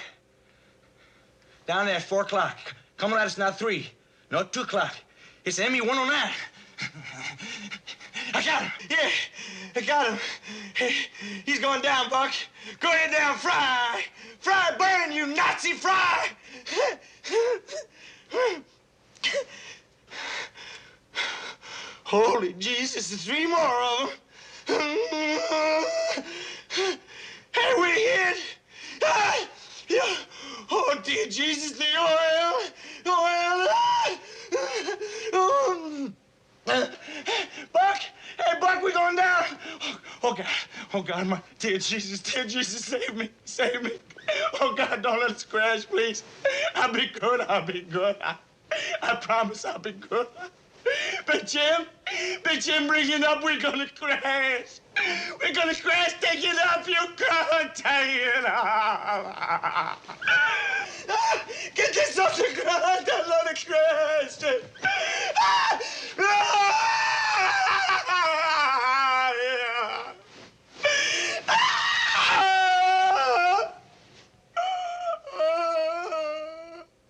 Down there at 4 o'clock. Coming at us now 3. No, 2 o'clock. It's ME 109. I got him. Yeah, I got him. Hey, he's going down, Buck. Go ahead down, Fry. Fry, burn, you Nazi, Fry. Holy Jesus, there's 3 more of them. Hey, we're hit. Yeah. Oh, dear Jesus, the oil. Buck! Hey, Buck, we're going down. Oh, God. Oh, God, my dear Jesus, save me. Save me. Oh, God, don't let us crash, please. I'll be good. I promise I'll be good. Big Jim, bring it up. We're gonna crash. We're gonna crash. Take it up. You can't take it up. Get this off the ground. Don't let it crash.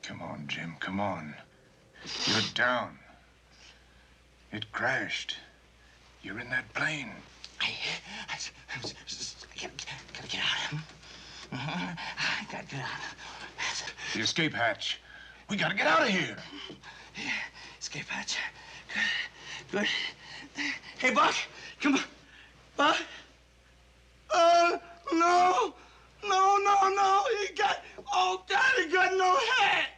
Come on, Jim, come on. You're down. It crashed. You're in that plane.
I gotta get out. I gotta get out.
The escape hatch. We gotta get out of here.
Yeah, escape hatch. Good. Hey, Buck, come on. Buck? No. He got no head.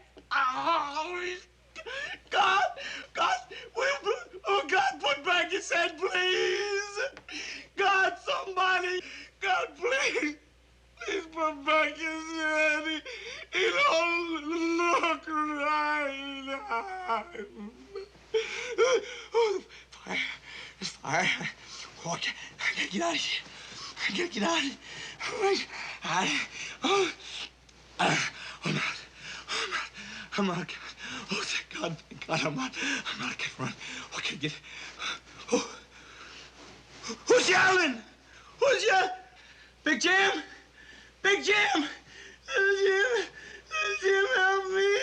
God, put back his head, please. God, somebody. God, please. Please put back his head. He don't look right. Oh, fire. There's fire. Oh, I gotta get out of here. I gotta get out of here. I'm out. Oh, thank God, I'm out. I can't run. Okay, get. Oh. Who's yelling? Who's yelling? Big Jim? Big Jim? Little Jim, help me.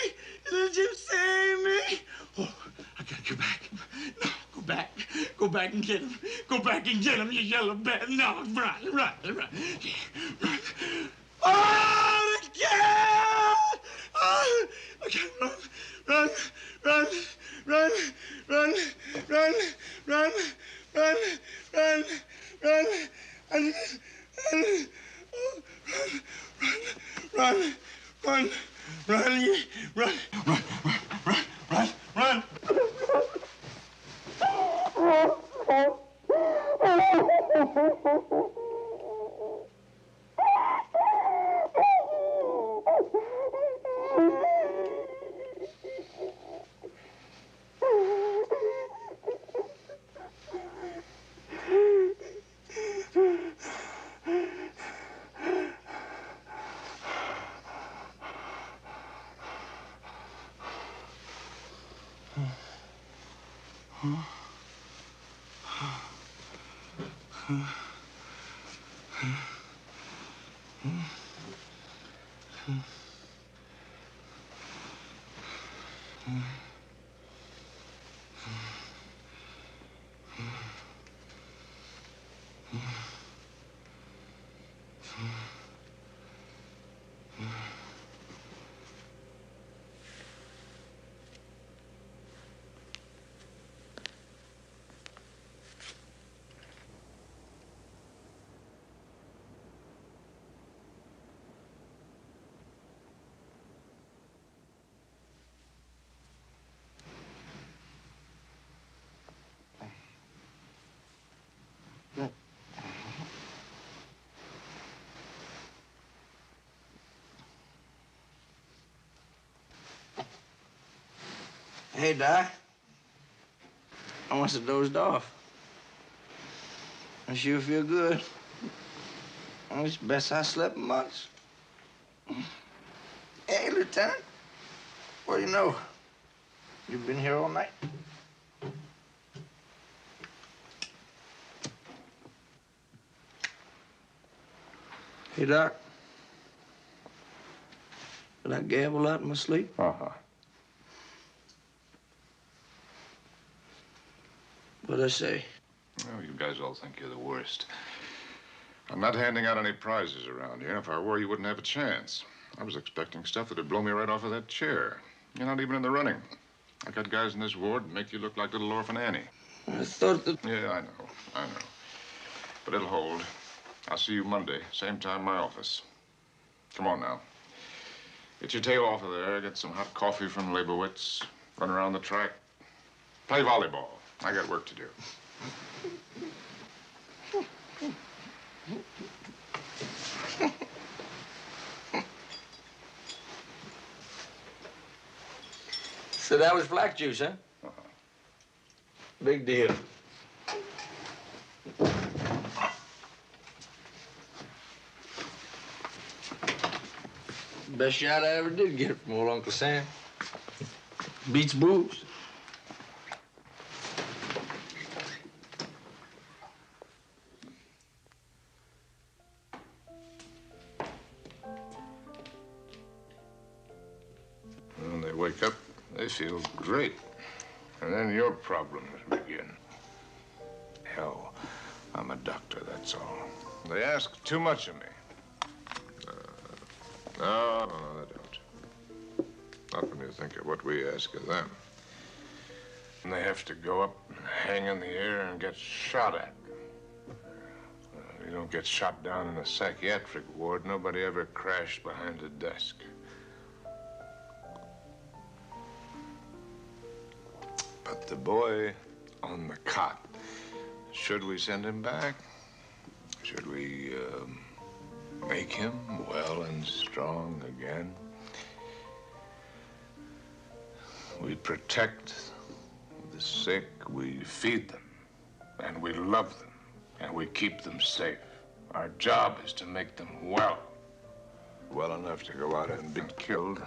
Little Jim, save me. Oh, I gotta go back. No, go back. Go back and get him. Go back and get him, you yellow bat. No, run. Yeah, run. Oh, the cat! Oh, I can't run. Run. Run.
Hey, Doc. I must have dozed off. I sure feel good. It's best I slept much. Hey, Lieutenant. What do you know? You've been here all night? Hey, Doc. Did I gabble out in my sleep?
Uh-huh.
What'd I say?
Oh, you guys all think you're the worst. I'm not handing out any prizes around here. If I were, you wouldn't have a chance. I was expecting stuff that'd blow me right off of that chair. You're not even in the running. I got guys in this ward that make you look like little orphan Annie.
I thought that...
Yeah, I know. But it'll hold. I'll see you Monday, same time in my office. Come on now. Get your tail off of there, get some hot coffee from Leibowitz, run around the track, play volleyball. I got work to do.
So that was black juice, huh? Big deal. Best shot I ever did get from old Uncle Sam. Beats booze.
When they wake up, they feel great. And then your problems begin. Hell, I'm a doctor, that's all. They ask too much of me. No, they don't. Not when you think of what we ask of them. And they have to go up and hang in the air and get shot at. You don't get shot down in a psychiatric ward. Nobody ever crashed behind a desk. But the boy on the cot, should we send him back? Should we make him well and strong again? We protect the sick, we feed them, and we love them, and we keep them safe. Our job is to make them well. Well enough to go out and be killed.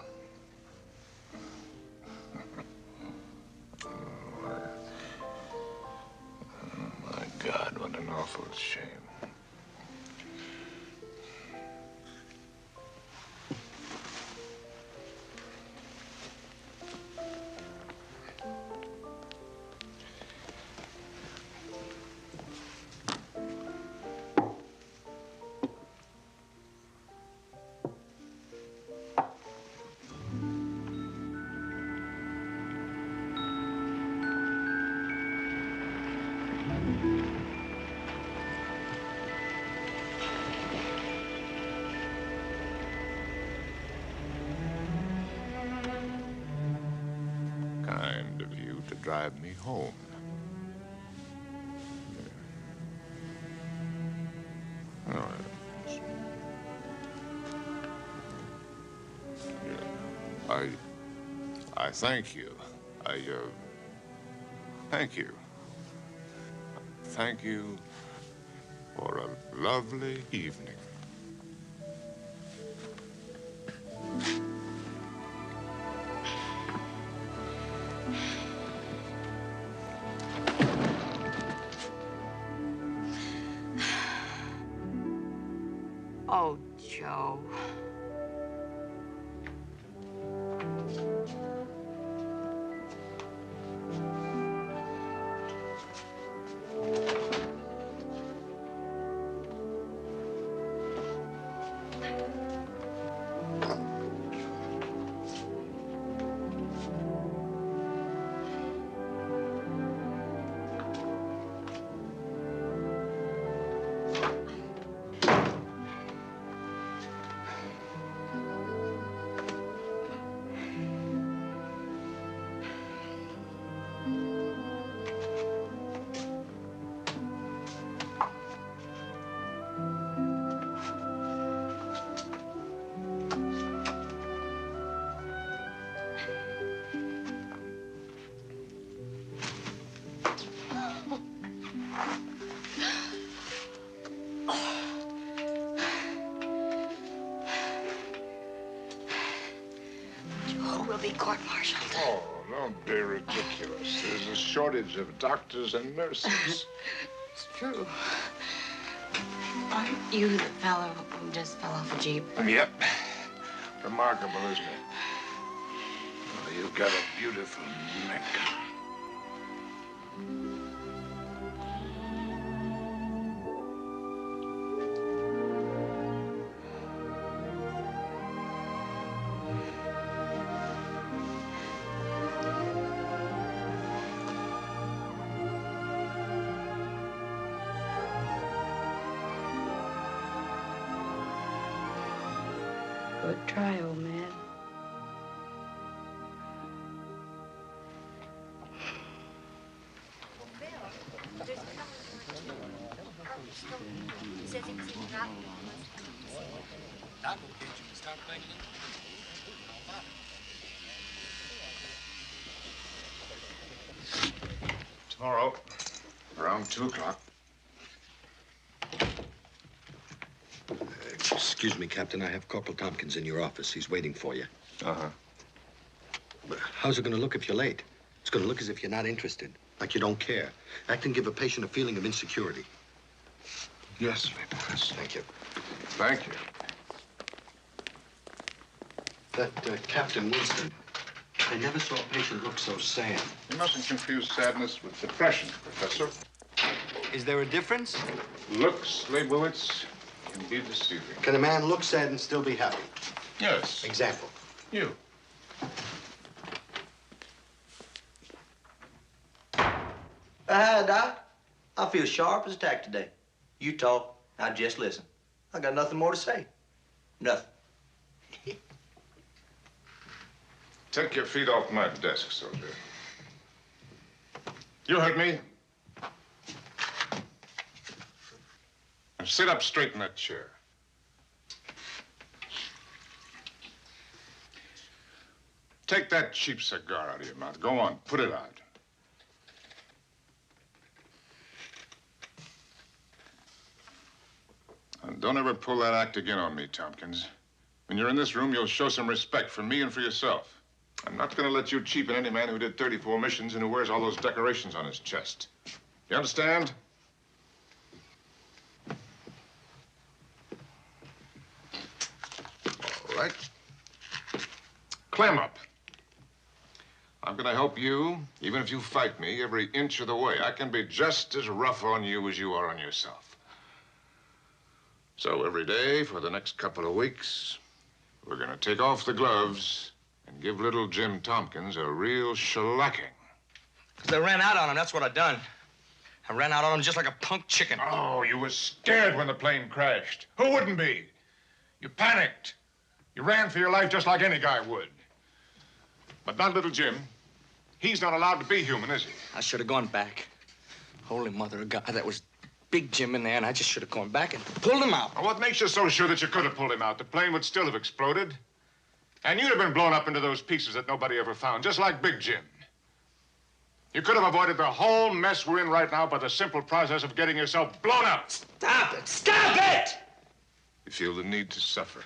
My God, what an awful shame. Kind of you to drive me home. All right. I thank you. Thank you. Thank you for a lovely evening.
Oh, Joe. We'll be court-martialed.
Oh, don't be ridiculous. There's a shortage of doctors and nurses.
It's true. Aren't you the fellow who just fell off a Jeep?
Yep. Remarkable, isn't it? Well, you've got a beautiful neck.
Good try, old man.
Tomorrow, around 2 o'clock.
Excuse me, Captain. I have Corporal Tompkins in your office. He's waiting for you.
Uh-huh.
How's it going to look if you're late? It's going to look as if you're not interested, like you don't care. That can give a patient a feeling of insecurity.
Yes, Leibowitz.
Thank you.
Thank you.
That Captain Winston, I never saw a patient look so sad.
You mustn't confuse sadness with depression, Professor.
Is there a difference?
Looks, Leibowitz, can be deceiving.
Can a man look sad and still be happy?
Yes.
Example.
You.
Hi, Doc. I feel sharp as a tack today. You talk, I just listen. I got nothing more to say. Nothing.
Take your feet off my desk, soldier. You heard me. Now sit up straight in that chair. Take that cheap cigar out of your mouth. Go on, put it out. And don't ever pull that act again on me, Tompkins. When you're in this room, you'll show some respect for me and for yourself. I'm not going to let you cheapen any man who did 34 missions and who wears all those decorations on his chest. You understand? All right. Clam up. I'm going to help you, even if you fight me, every inch of the way. I can be just as rough on you as you are on yourself. So every day for the next couple of weeks, we're going to take off the gloves and give little Jim Tompkins a real shellacking.
Because I ran out on him, that's what I done. I ran out on him just like a punk chicken.
Oh, you was scared when the plane crashed. Who wouldn't be? You panicked. You ran for your life just like any guy would. But not little Jim. He's not allowed to be human, is he?
I should have gone back. Holy mother of God, that was Big Jim in there, and I just should have gone back and pulled him out.
Well, what makes you so sure that you could have pulled him out? The plane would still have exploded. And you'd have been blown up into those pieces that nobody ever found, just like Big Jim. You could have avoided the whole mess we're in right now by the simple process of getting yourself blown up.
Stop it! Stop it!
You feel the need to suffer.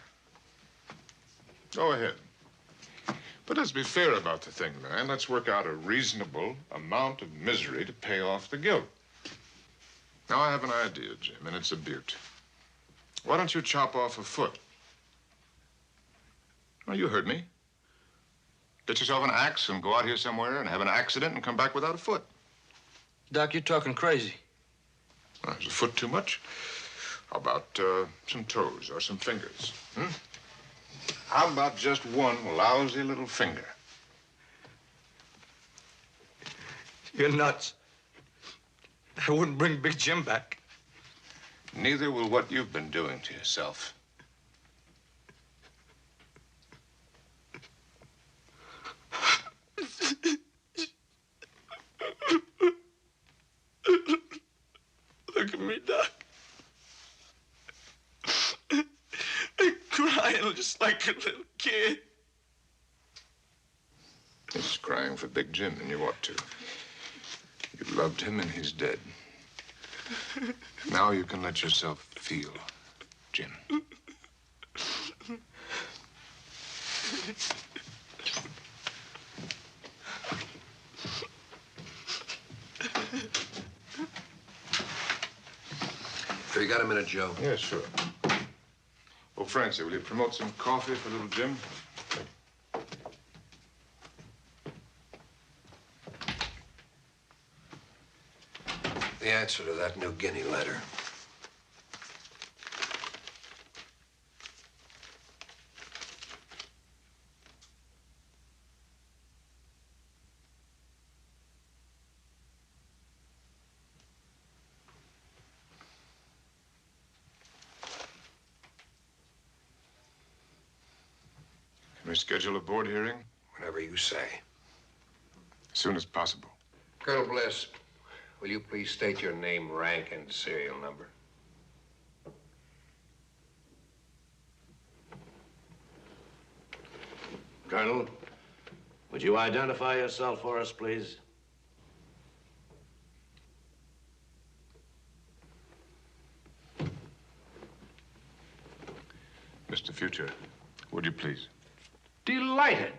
Go ahead. But let's be fair about the thing, man. Let's work out a reasonable amount of misery to pay off the guilt. Now, I have an idea, Jim, and it's a beaut. Why don't you chop off a foot? Well, you heard me. Get yourself an axe and go out here somewhere and have an accident and come back without a foot.
Doc, you're talking crazy.
Well, is a foot too much? How about some toes or some fingers? How about just one lousy little finger?
You're nuts. I wouldn't bring Big Jim back.
Neither will what you've been doing to yourself.
Look at me, Doc. I'm crying just like a little kid.
He's crying for Big Jim, and you ought to. You loved him, and he's dead. Now you can let yourself feel, Jim.
Have you got a minute, Joe?
Yeah, sure. Oh, Francie, will you promote some coffee for little Jim?
The answer to that New Guinea letter.
Can we schedule a board hearing?
Whenever you say.
As soon as possible.
Colonel Bliss, will you please state your name, rank, and serial number?
Colonel, would you identify yourself for us, please?
Mr. Future, would you please?
Delighted.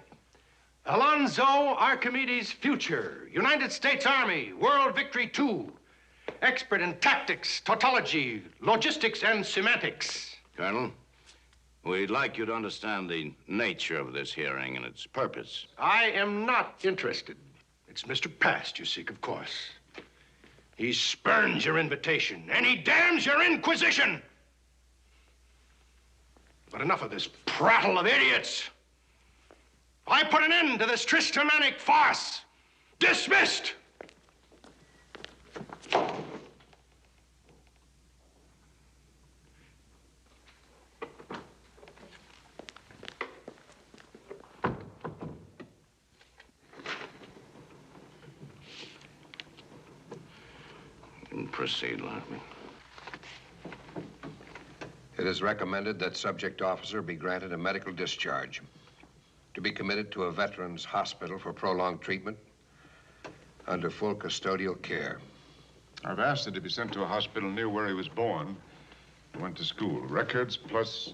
Alonzo Archimedes Future, United States Army, World Victory II. Expert in tactics, tautology, logistics, and semantics.
Colonel, we'd like you to understand the nature of this hearing and its purpose.
I am not interested. It's Mr. Past you seek, of course. He spurns your invitation, and he damns your inquisition. But enough of this prattle of idiots. I put an end to this tristomanic farce. Dismissed!
Proceed, Larkin.
It is recommended that subject officer be granted a medical discharge to be committed to a veterans hospital for prolonged treatment under full custodial care.
I've asked that he be sent to a hospital near where he was born and went to school. Records plus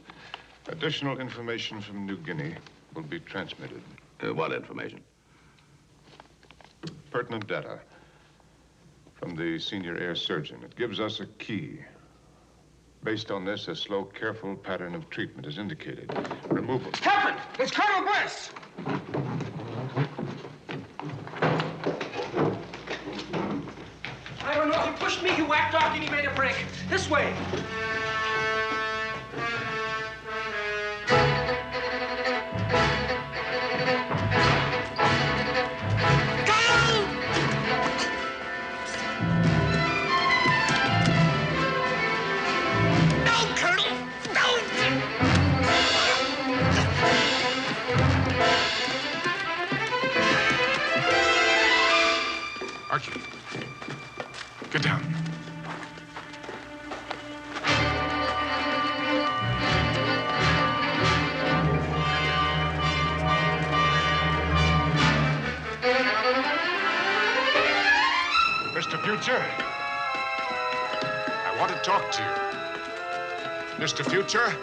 additional information from New Guinea will be transmitted.
What information?
Pertinent data from the senior air surgeon. It gives us a key. Based on this, a slow, careful pattern of treatment is indicated. Removal.
Captain, it's Colonel Bliss. I don't know. He pushed me, you whack dog, and he made a break. This way.
Archie, get down. Mr. Future, I want to talk to you. Mr. Future?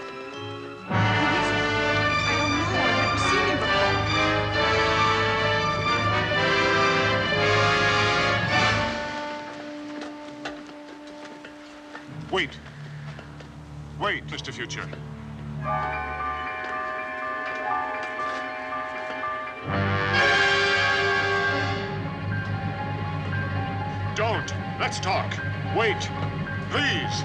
Wait. Wait, Mr. Future. Don't. Let's talk. Wait. Please.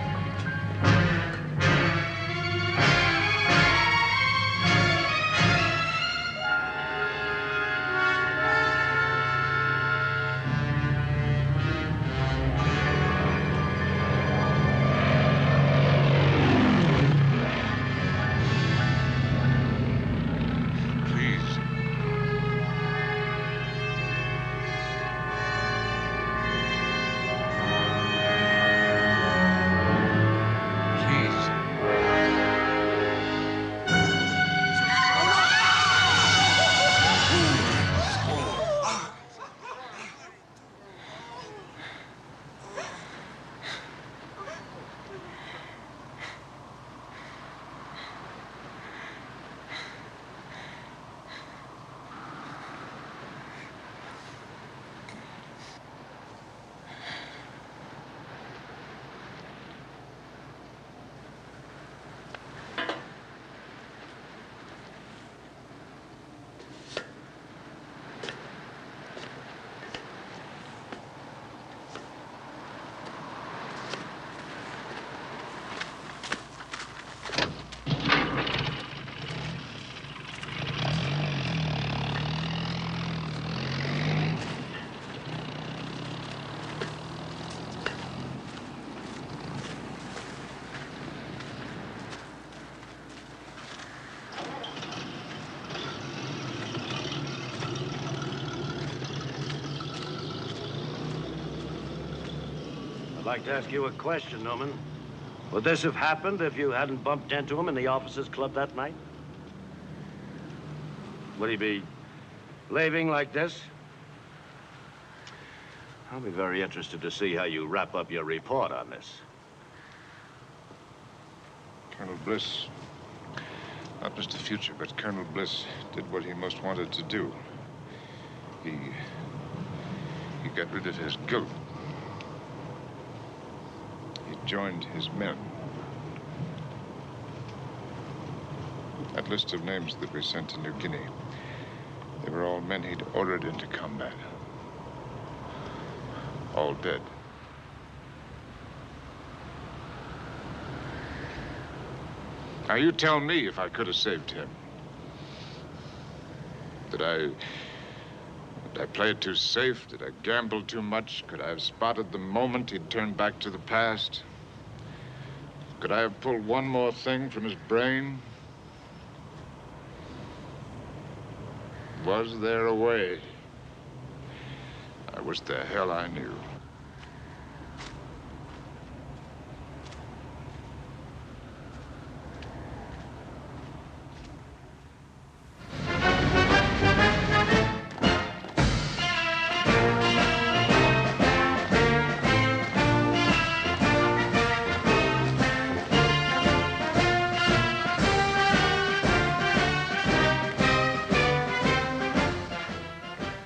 I'd like to ask you a question, Newman. Would this have happened if you hadn't bumped into him in the officers' club that night? Would he be laving like this? I'll be very interested to see how you wrap up your report on this.
Colonel Bliss, not Mr. Future, but Colonel Bliss did what he most wanted to do. He got rid of his guilt. He joined his men. That list of names that we sent to New Guinea, they were all men he'd ordered into combat. All dead. Now, you tell me if I could have saved him. Did I play it too safe? Did I gamble too much? Could I have spotted the moment he'd turned back to the past? Could I have pulled one more thing from his brain? Was there a way? I wish the hell I knew.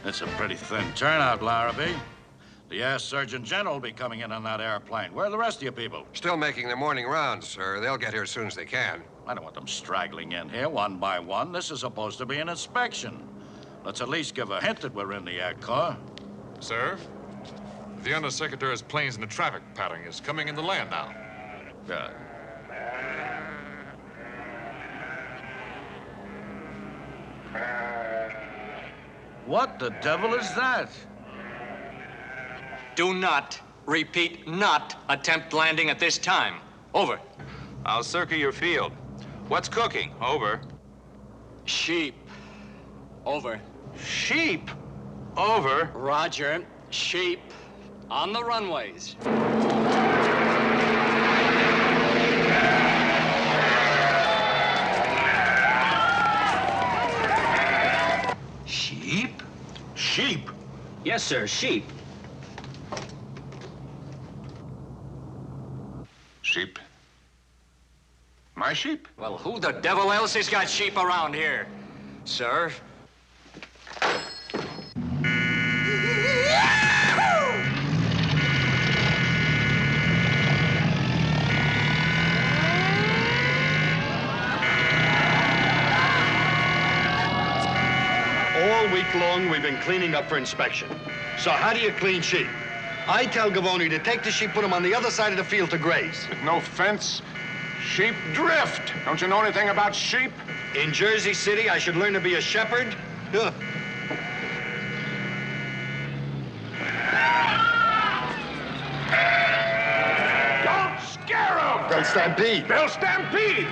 It's a pretty thin turnout, Larrabee. The Air Surgeon General will be coming in on that airplane. Where are the rest of you people?
Still making their morning rounds, sir. They'll get here as soon as they can.
I don't want them straggling in here one by one. This is supposed to be an inspection. Let's at least give a hint that we're in the Air Corps.
Sir, the Undersecretary's planes in the traffic pattern is coming into land now.
Good. What the devil is that?
Do not, repeat, not attempt landing at this time. Over.
I'll circle your field. What's cooking? Over.
Sheep. Over.
Sheep? Over.
Roger. Sheep. On the runways.
Sheep? Sheep?
Yes, sir, sheep.
Sheep? My sheep?
Well, who the devil else has got sheep around here? Sir?
cleaning up for inspection. So how do you clean sheep? I tell Gavoni to take the sheep, put them on the other side of the field to graze.
With no fence, sheep drift. Don't you know anything about sheep?
In Jersey City, I should learn to be a shepherd? Ugh.
Don't scare them!
They'll stampede.
They'll stampede!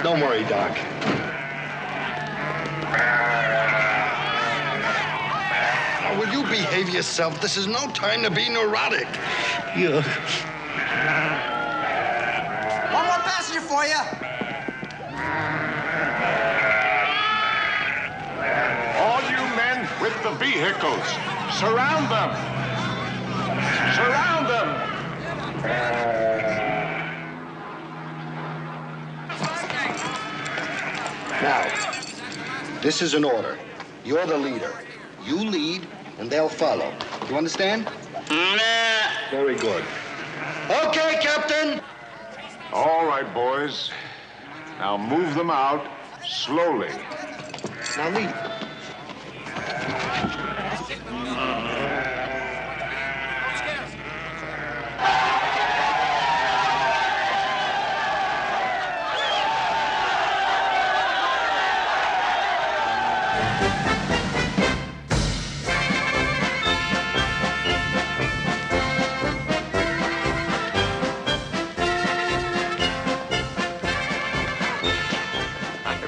Don't worry, Doc. Now, will you behave yourself? This is no time to be neurotic. Yeah.
One more passenger for you.
All you men with the vehicles, surround them! Surround them!
Now, this is an order. You're the leader. You lead, and they'll follow. You understand? Very good. Okay, Captain!
All right, boys. Now move them out slowly.
Now lead.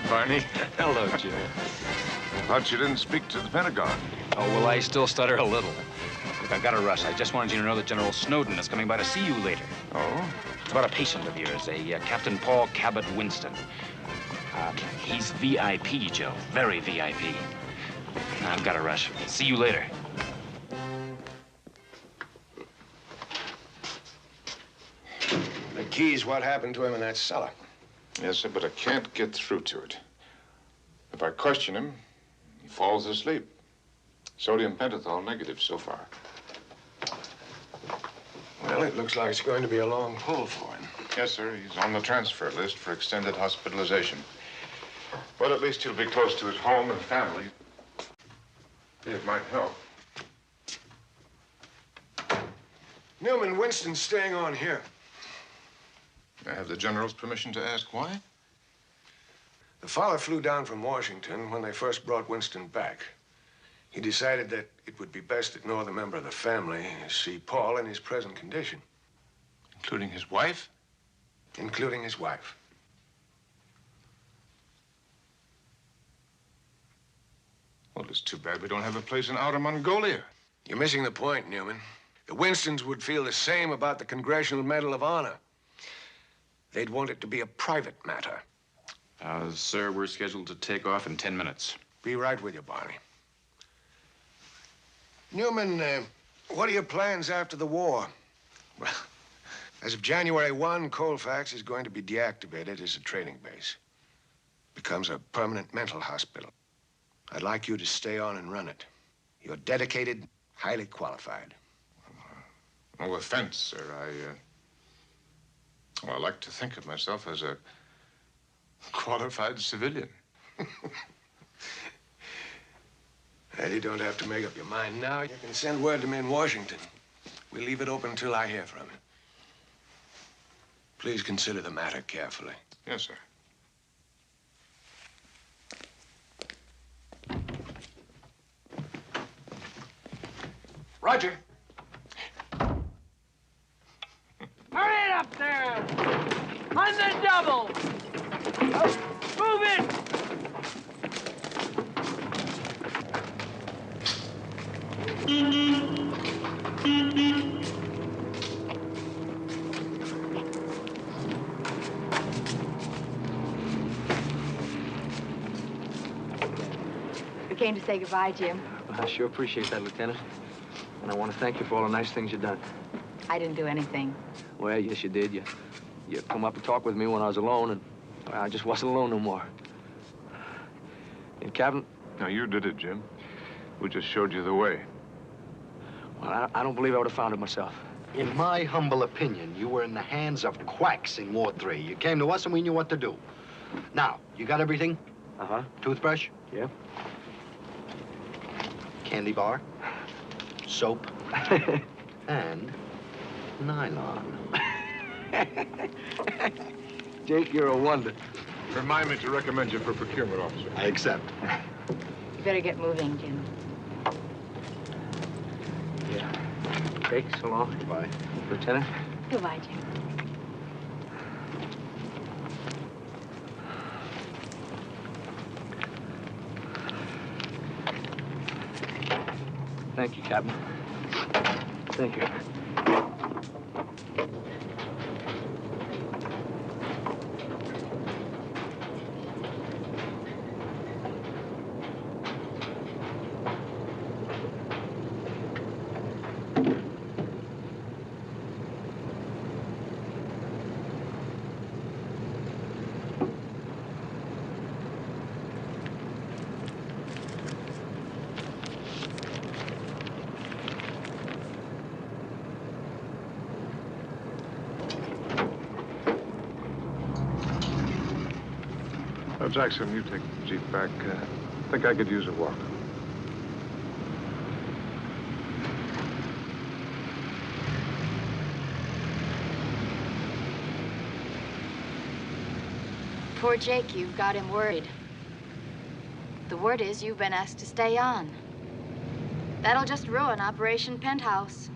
Barney. Hello, Jim.
Thought you didn't speak to the Pentagon.
Oh, well, I still stutter a little. Look, I've got to rush. I just wanted you to know that General Snowden is coming by to see you later.
Oh?
It's about a patient of yours, Captain Paul Cabot Winston. He's VIP, Joe. Very VIP. I've got to rush. See you later.
The key's what happened to him in that cellar.
Yes, sir, but I can't get through to it. If I question him, he falls asleep. Sodium pentothal negative so far.
Well, it looks like it's going to be a long pull for him.
Yes, sir. He's on the transfer list for extended hospitalization. But at least he'll be close to his home and family. It might help.
Newman, Winston's staying on here.
I have the General's permission to ask why?
The father flew down from Washington when they first brought Winston back. He decided that it would be best that no other member of the family see Paul in his present condition.
Including his wife?
Including his wife.
Well, it's too bad we don't have a place in Outer Mongolia.
You're missing the point, Newman. The Winstons would feel the same about the Congressional Medal of Honor. They'd want it to be a private matter.
Sir, we're scheduled to take off in 10 minutes.
Be right with you, Barney. Newman, what are your plans after the war? Well, as of January 1, Colfax is going to be deactivated as a training base. Becomes a permanent mental hospital. I'd like you to stay on and run it. You're dedicated, highly qualified.
No offense, sir. I like to think of myself as a qualified civilian.
Well, you don't have to make up your mind now. You can send word to me in Washington. We'll leave it open until I hear from you. Please consider the matter carefully.
Yes, sir.
Roger.
Hurry it up there! On the double! Move it!
We came to say goodbye, Jim.
Well, I sure appreciate that, Lieutenant. And I want to thank you for all the nice things you've done.
I didn't do anything.
Well, yes, you did. You come up and talk with me when I was alone, and
Well, I just wasn't alone no more. And, Captain?
No, you did it, Jim. We just showed you the way.
Well, I don't believe I would have found it myself.
In my humble opinion, you were in the hands of quacks in War 3. You came to us and we knew what to do. Now, you got everything?
Uh-huh.
Toothbrush?
Yeah.
Candy bar? Soap? And nylon.
Jake, you're a wonder.
Remind me to recommend you for procurement officer.
I accept.
You better get moving, Jim.
Yeah. Jake, so long.
Goodbye.
Lieutenant?
Goodbye, Jim.
Thank you, Captain. Thank you.
Jackson, you take the Jeep back. I think I could use a walk.
Poor Jake, you've got him worried. The word is you've been asked to stay on. That'll just ruin Operation Penthouse.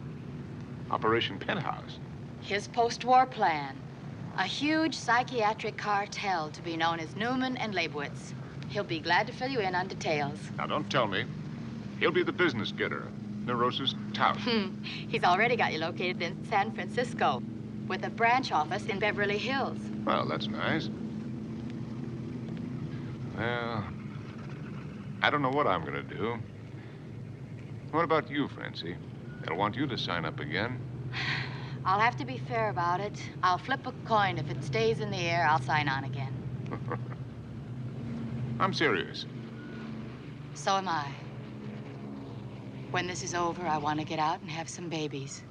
Operation Penthouse?
His post-war plan. A huge psychiatric cartel to be known as Newman and Leibowitz. He'll be glad to fill you in on details.
Now, don't tell me. He'll be the business getter. Neurosis tout.
He's already got you located in San Francisco with a branch office in Beverly Hills.
Well, that's nice. Well, I don't know what I'm going to do. What about you, Francie? They'll want you to sign up again.
I'll have to be fair about it. I'll flip a coin. If it stays in the air, I'll sign on again.
I'm serious.
So am I. When this is over, I want to get out and have some babies.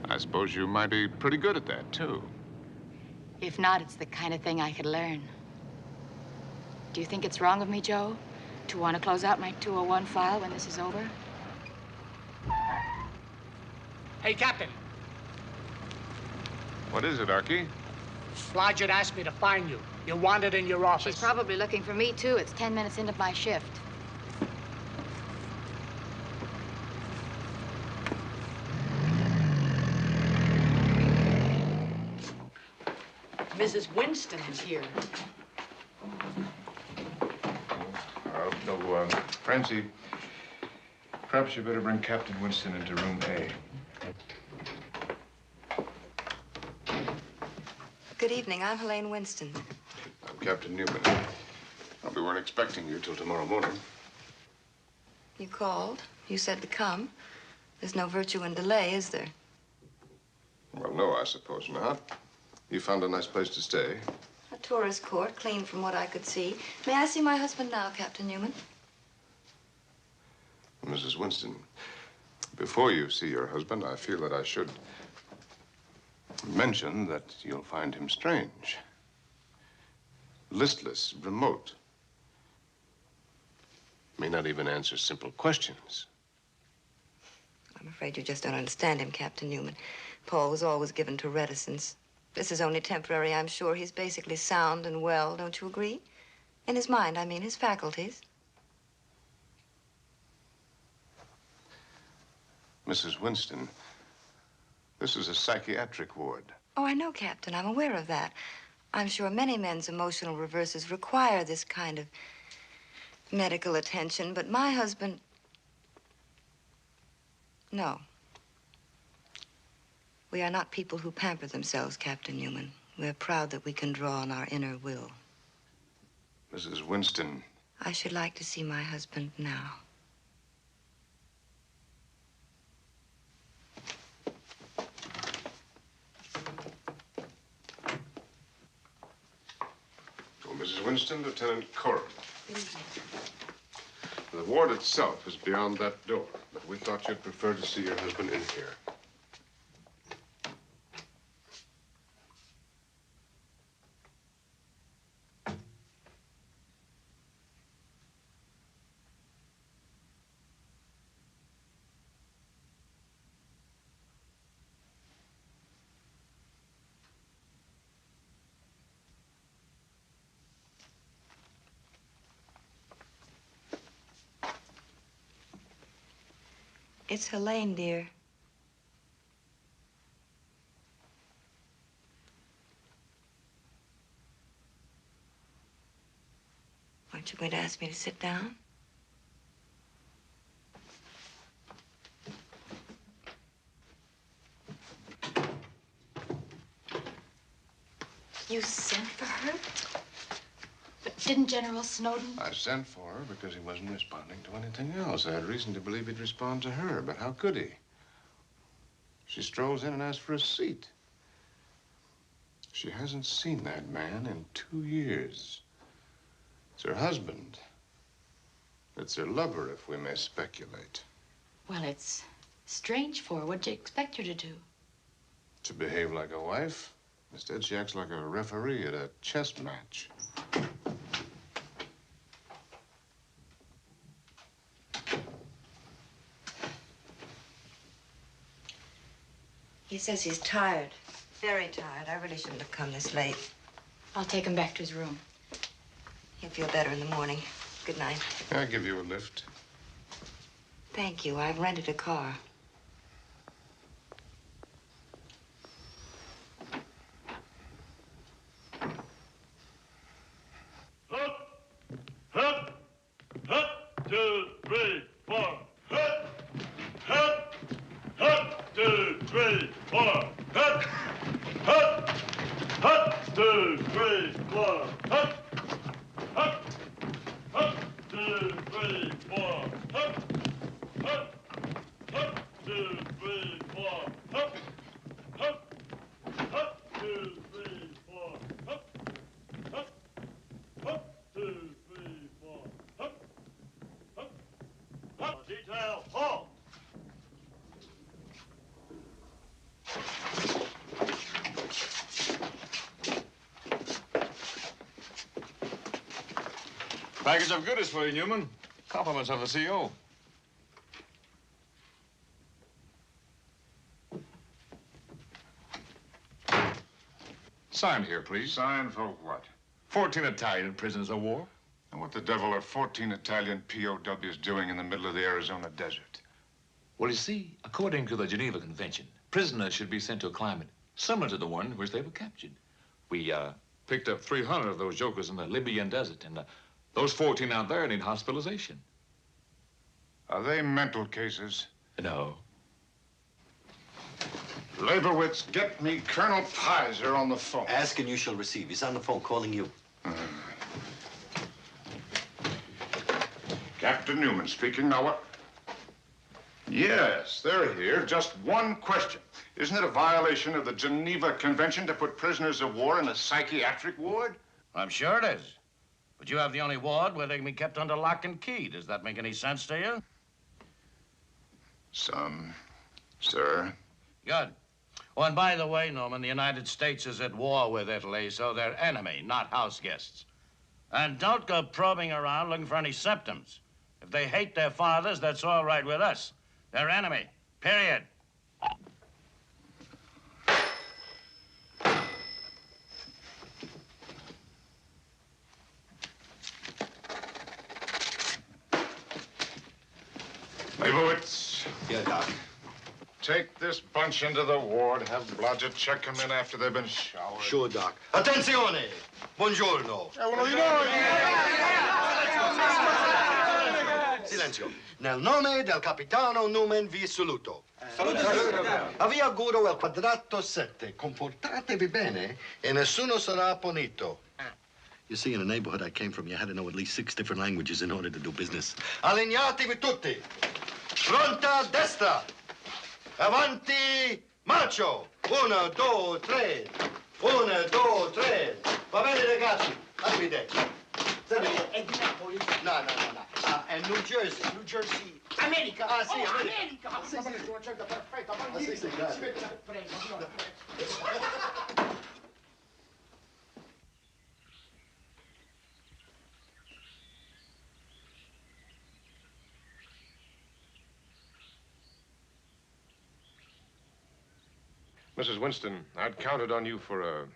I suppose you might be pretty good at that, too.
If not, it's the kind of thing I could learn. Do you think it's wrong of me, Joe, to want to close out my 201 file when this is over?
Hey, Captain.
What is it, Archie?
Flodgett asked me to find you. You're wanted in your office.
She's probably looking for me, too. It's 10 minutes into my shift.
Mrs. Winston is here.
Francie, perhaps you better bring Captain Winston into room A.
Good evening. I'm Helene Winston.
I'm Captain Newman. We weren't expecting you till tomorrow morning.
You called. You said to come. There's no virtue in delay, is there?
Well, no, I suppose not. You found a nice place to stay.
A tourist court, clean from what I could see. May I see my husband now, Captain Newman?
Mrs. Winston, before you see your husband, I feel that I should mention that you'll find him strange. Listless, remote. May not even answer simple questions.
I'm afraid you just don't understand him, Captain Newman. Paul was always given to reticence. This is only temporary, I'm sure. He's basically sound and well, don't you agree? In his mind, I mean, his faculties.
Mrs. Winston, this is a psychiatric ward.
Oh, I know, Captain. I'm aware of that. I'm sure many men's emotional reverses require this kind of medical attention, but my husband... No. We are not people who pamper themselves, Captain Newman. We're proud that we can draw on our inner will.
Mrs. Winston.
I should like to see my husband now.
Mrs. Winston, Lieutenant Coram. The ward itself is beyond that door, but we thought you'd prefer to see your husband in here.
It's Helene, dear. Aren't you going to ask me to sit down?
You sent for her? But didn't General Snowden?
I sent for her because he wasn't responding to anything else. I had reason to believe he'd respond to her, but how could he? She strolls in and asks for a seat. She hasn't seen that man in 2 years. It's her husband. It's her lover, if we may speculate.
Well, it's strange for her. What'd you expect her to do?
To behave like a wife. Instead, she acts like a referee at a chess match.
He says he's tired. Very tired. I really shouldn't have come this late.
I'll take him back to his room.
He'll feel better in the morning. Good night.
I'll give you a lift.
Thank you. I've rented a car.
Hut, 2, 3, 4. Hut, hut, hut, 2, 3, 4. Hut, hut, hut, 2, 3, 4. Hut, hut, hut, 2, 3, 4. Hut, hut, hut, 2, 3, 4. Hut, hut, hut, 2, 3, 4. Hut, hut, hut, 2, 3, 4. Hut, hut, hut. Detail, halt.
Package of goodies for you, Newman. Compliments of the CO. Sign here, please.
Sign for what?
14 Italian prisoners of war.
And what the devil are 14 Italian POWs doing in the middle of the Arizona desert?
Well, you see, according to the Geneva Convention, prisoners should be sent to a climate similar to the one in which they were captured. We picked up 300 of those jokers in the Libyan desert, and those 14 out there need hospitalization.
Are they mental cases?
No.
Leibowitz, get me Colonel Pizer on the phone.
Ask and you shall receive. He's on the phone calling you.
Captain Newman speaking. Now what? Yes, they're here. Just one question. Isn't it a violation of the Geneva Convention to put prisoners of war in a psychiatric ward?
I'm sure it is. But you have the only ward where they can be kept under lock and key. Does that make any sense to you?
Some, sir.
Good. Oh, and by the way, Newman, the United States is at war with Italy, so they're enemy, not house guests. And don't go probing around looking for any symptoms. If they hate their fathers, that's all right with us. They're enemy, period.
Leibowitz.
Yeah, Doc.
Take this bunch into the ward. Have Blodgett check them in after they've been showered.
Sure, Doc. Attenzione! Buongiorno. Silenzio. Nel nome del capitano Newman vi saluto. A via Guro al quadrato 7. Comportatevi bene e nessuno sarà punito. You see, in the neighborhood I came from, you had to know at least 6 different languages in order to do business. Allineatevi tutti. Pronta destra. Avanti, marcio. 1, 2, 3. 1, 2, 3. Va bene, ragazzi. me there. No. And New Jersey.
New Jersey. America.
Ah, sì,
oh,
America.
America.
Sì, sì.
Certo, perfetto.
Ah, sì, sì, grazie.
Prego, signore.
Mrs. Winston, I'd counted on you for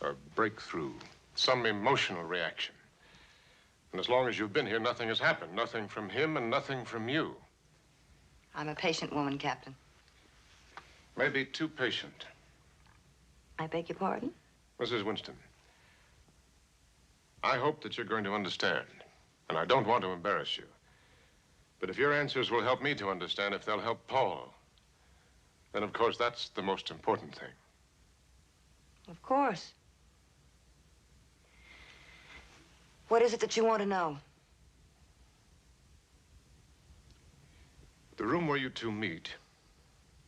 a breakthrough, some emotional reaction. And as long as you've been here, nothing has happened. Nothing from him and nothing from you.
I'm a patient woman, Captain.
Maybe too patient.
I beg your pardon?
Mrs. Winston, I hope that you're going to understand. And I don't want to embarrass you. But if your answers will help me to understand, if they'll help Paul, then, of course, that's the most important thing.
Of course. What is it that you want to know?
The room where you two meet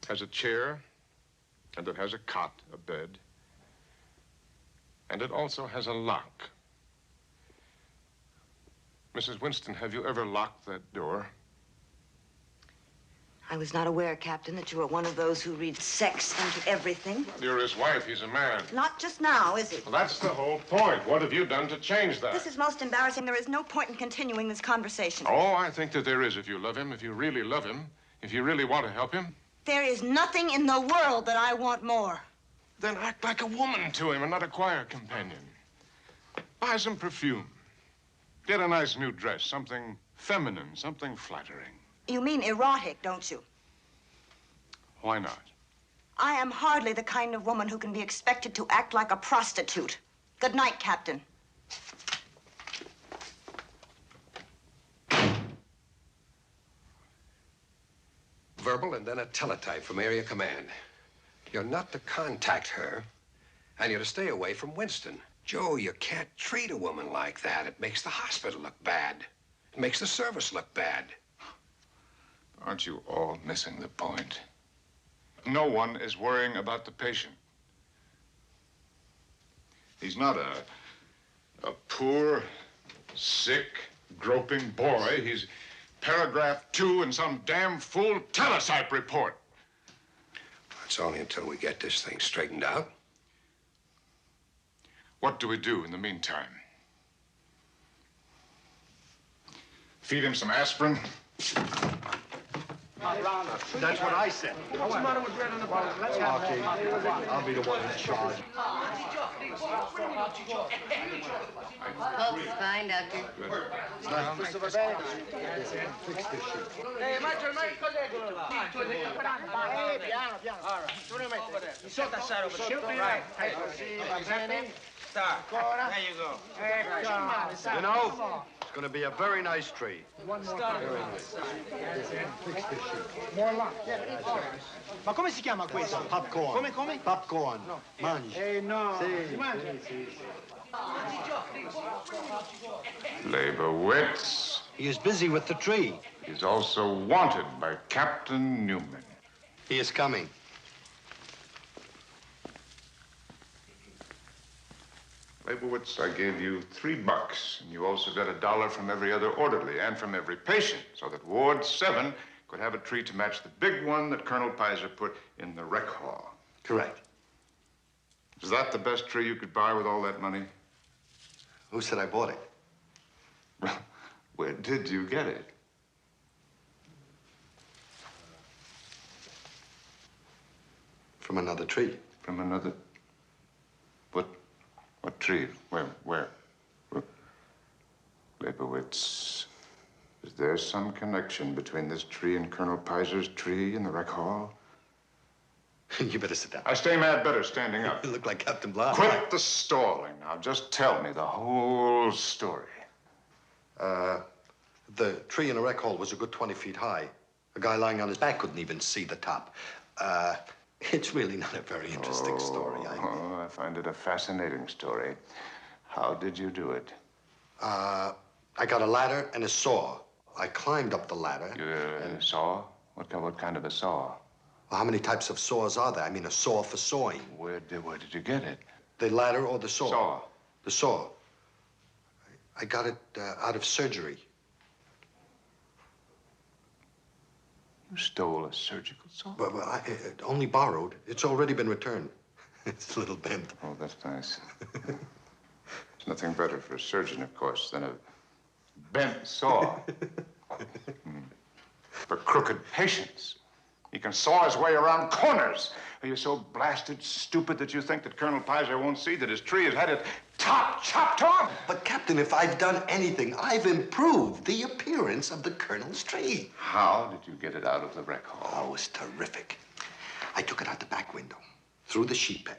has a chair, and it has a cot, a bed, and it also has a lock. Mrs. Winston, have you ever locked that door?
I was not aware, Captain, that you were one of those who read sex into everything.
You're his wife. He's a man.
Not just now, is it?
Well, that's the whole point. What have you done to change that?
This is most embarrassing. There is no point in continuing this conversation.
Oh, I think that there is if you love him, if you really love him, if you really want to help him.
There is nothing in the world that I want more.
Then act like a woman to him and not a choir companion. Buy some perfume. Get a nice new dress, something feminine, something flattering.
You mean erotic, don't you?
Why not?
I am hardly the kind of woman who can be expected to act like a prostitute. Good night, Captain.
Verbal and then a teletype from area command. You're not to contact her, and you're to stay away from Winston. Joe, you can't treat a woman like that. It makes the hospital look bad. It makes the service look bad.
Aren't you all missing the point? No one is worrying about the patient. He's not a poor, sick, groping boy. He's paragraph 2 in some damn fool teletype report.
It's only until we get this thing straightened out.
What do we do in the meantime? Feed him some aspirin?
That's what I said.
What's the matter with bread on the bottom?
Okay, I'll be the one in charge.
Pulse is fine, Doctor.
Fix this shit.
Right.
There you go.
You know, it's going to be a very nice tree.
One more time.
Very nice. Fix this shit.
More lunch. Ma come si chiama questo?
Popcorn.
Come?
Popcorn. Mangi.
No.
Sì,
Si mangia?
sì.
Leibowitz.
He is busy with the tree.
He's also wanted by Captain Newman.
He is coming.
Leibowitz, I gave you $3, and you also got $1 from every other orderly and from every patient, so that Ward 7 could have a tree to match the big one that Colonel Pizer put in the rec hall.
Correct.
Is that the best tree you could buy with all that money?
Who said I bought it?
Well, where did you get it?
From another tree.
From another... What tree? Where? Leibowitz, is there some connection between this tree and Colonel Pizer's tree in the rec hall?
You better sit down.
I stay mad better standing up.
You look like Captain Blanc.
Quit the stalling now. Just tell me the whole story.
The tree in the rec hall was a good 20 feet high. A guy lying on his back couldn't even see the top. It's really not a very interesting story.
I find it a fascinating story. How did you do it?
I got a ladder and a saw. I climbed up the ladder.
A saw? What kind of a saw?
Well, how many types of saws are there? I mean, a saw for sawing.
Where did you get it?
The ladder or the saw?
Saw.
The saw. I got it out of surgery.
You stole a surgical saw?
But I only borrowed. It's already been returned. It's a little bent.
Oh, that's nice. There's nothing better for a surgeon, of course, than a bent saw. For crooked patients. He can saw his way around corners. Are you so blasted stupid that you think that Colonel Pizer won't see that his tree has had its top chopped off?
But, Captain, if I've done anything, I've improved the appearance of the Colonel's tree.
How did you get it out of the wreck hall?
Oh, it was terrific. I took it out the back window, through the sheep pen,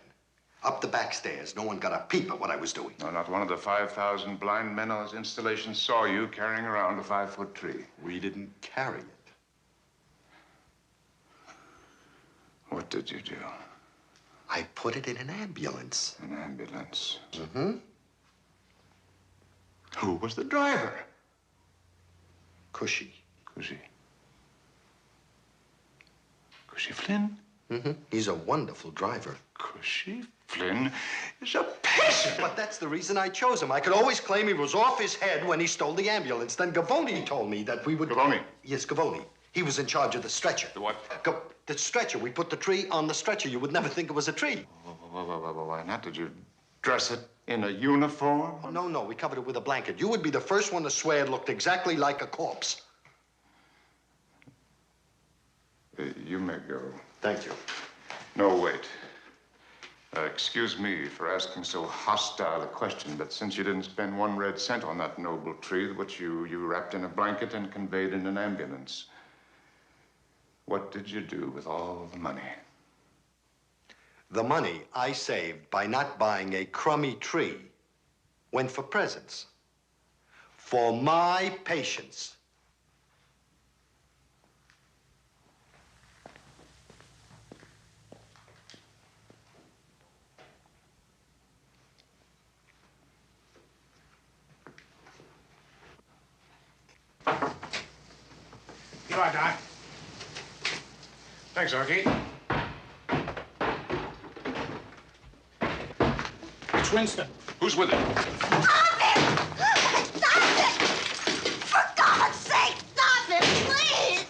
up the back stairs. No one got a peep at what I was doing.
No, not one of the 5,000 blind men on his installation saw you carrying around a 5-foot tree.
We didn't carry it.
What did you do?
I put it in an ambulance.
An ambulance?
Mm-hmm.
Who was the driver?
Cushy.
Cushy. Cushy Flynn?
Mm-hmm. He's a wonderful driver.
Cushy Flynn is a patient.
But that's the reason I chose him. I could always claim he was off his head when he stole the ambulance. Then Gavoni told me that we would...
Gavoni?
Yes, Gavoni. He was in charge of the stretcher.
The what?
The stretcher. We put the tree on the stretcher. You would never think it was a tree.
Why not? Did you dress it in a uniform?
Oh, no. We covered it with a blanket. You would be the first one to swear it looked exactly like a corpse.
You may go.
Thank you.
No, wait. Excuse me for asking so hostile a question, but since you didn't spend 1 red cent on that noble tree, which you wrapped in a blanket and conveyed in an ambulance, what did you do with all the money?
The money I saved by not buying a crummy tree went for presents. For my patients.
You are, Doc.
Thanks, Archie.
It's Winston.
Who's with him?
Stop it! Stop it! For God's sake, stop it, please!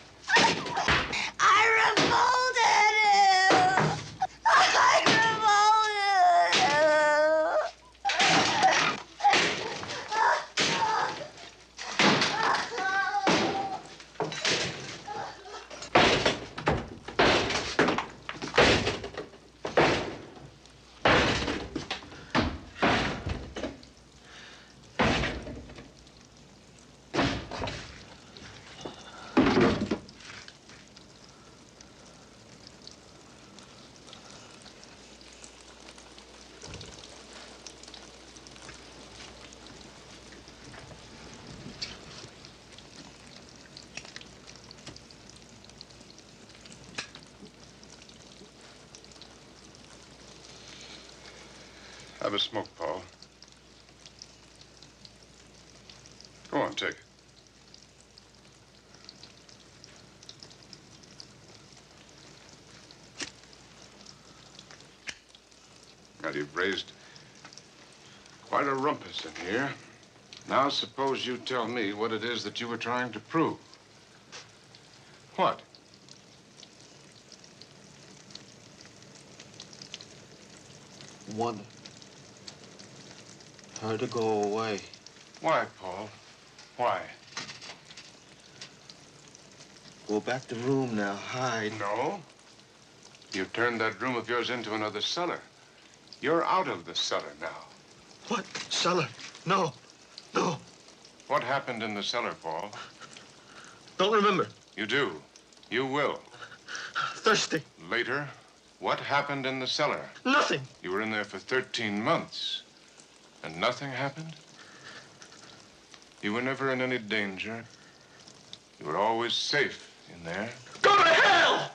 I revolted him!
Have a smoke, Paul. Go on, take it. Now, you've raised quite a rumpus in here. Now, suppose you tell me what it is that you were trying to prove. What?
Want her to go away.
Why, Paul? Why?
Go back to room now, hide.
No. You turned that room of yours into another cellar. You're out of the cellar now.
What? Cellar? No. No.
What happened in the cellar, Paul?
Don't remember.
You do. You will.
Thirsty.
Later, what happened in the cellar?
Nothing.
You were in there for 13 months, and nothing happened? You were never in any danger. You were always safe in there.
Go to hell!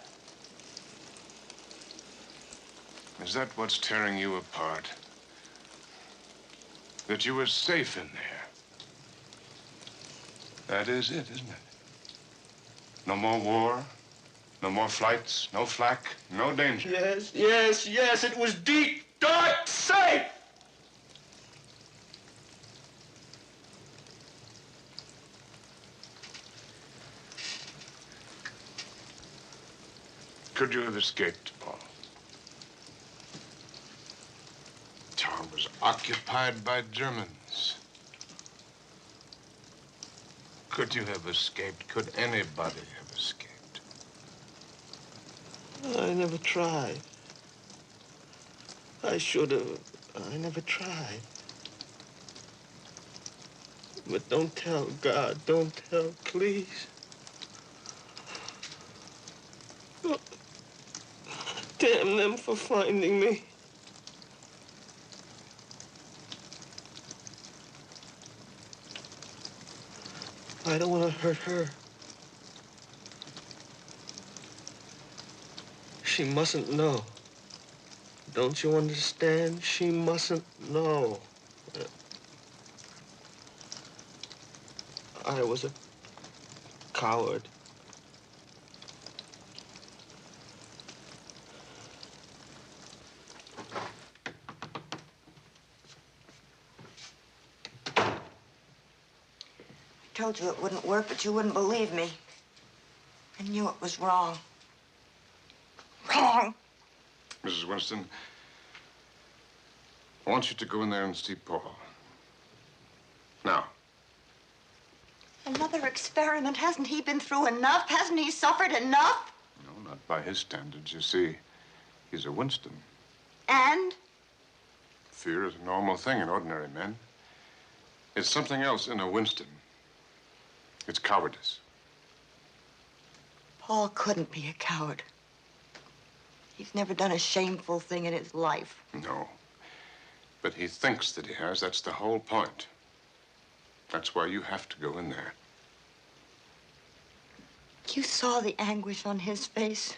Is that what's tearing you apart? That you were safe in there? That is it, isn't it? No more war, no more flights, no flak, no danger.
Yes, yes, yes. It was deep, dark, safe.
Could you have escaped, Paul? Town was occupied by Germans. Could you have escaped? Could anybody have escaped?
I never tried. I should have. I never tried. But don't tell, God. Don't tell, please. Oh, damn them for finding me. I don't want to hurt her. She mustn't know. Don't you understand? She mustn't know. I was a coward.
I told you it wouldn't work, but you wouldn't believe me. I knew it was wrong. Wrong.
Mrs. Winston, I want you to go in there and see Paul. Now.
Another experiment. Hasn't he been through enough? Hasn't he suffered enough?
No, not by his standards. You see, he's a Winston.
And?
Fear is a normal thing in ordinary men. It's something else in a Winston. It's cowardice.
Paul couldn't be a coward. He's never done a shameful thing in his life.
No. But he thinks that he has. That's the whole point. That's why you have to go in there.
You saw the anguish on his face.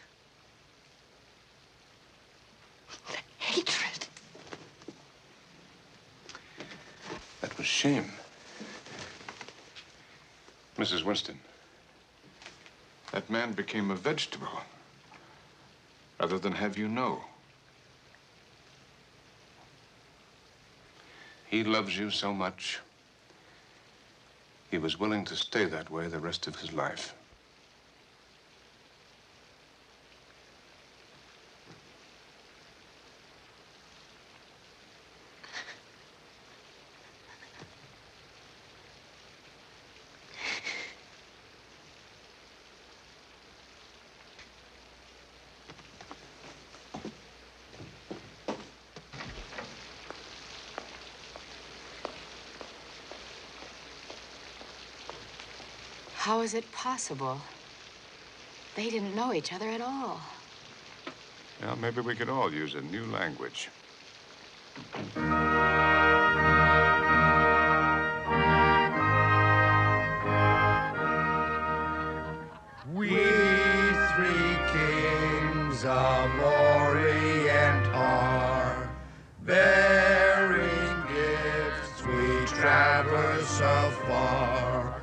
The hatred.
That was shame. Mrs. Winston, that man became a vegetable rather than have you know. He loves you so much, he was willing to stay that way the rest of his life.
How is it possible? They didn't know each other at all.
Well, maybe we could all use a new language.
We three kings of Orient are bearing gifts. We traverse afar,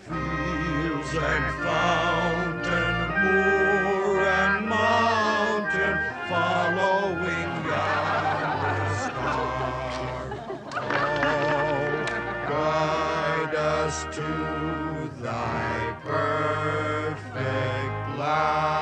fields and fountain, moor and mountain, following yonder star. Oh, guide us to thy perfect light.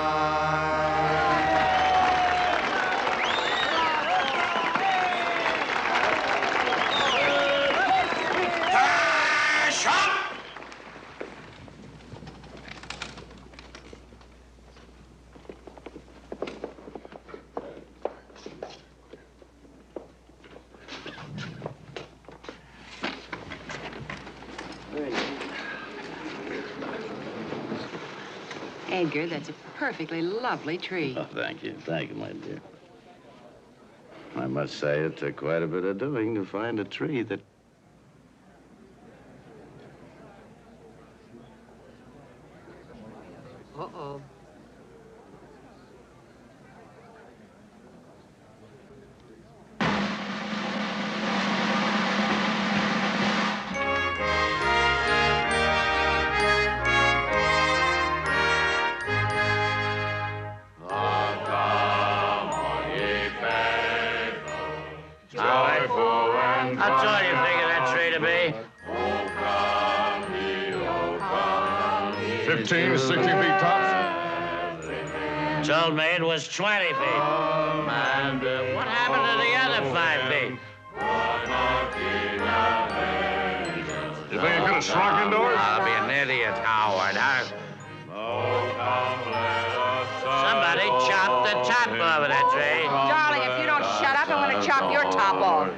Edgar, that's a perfectly lovely tree.
Oh, thank you, my dear. I must say it took quite a bit of doing to find a tree that...
Uh-oh.
How tall you figure that tree to be?
15 to 60 feet tops.
Told me it was 20 feet. And what happened to the other 5 feet?
You think you could have shrunk indoors?
I'll be an idiot, Howard. Somebody chopped the top of that tree.
Darling, if you don't shut up, I'm going to chop your top off.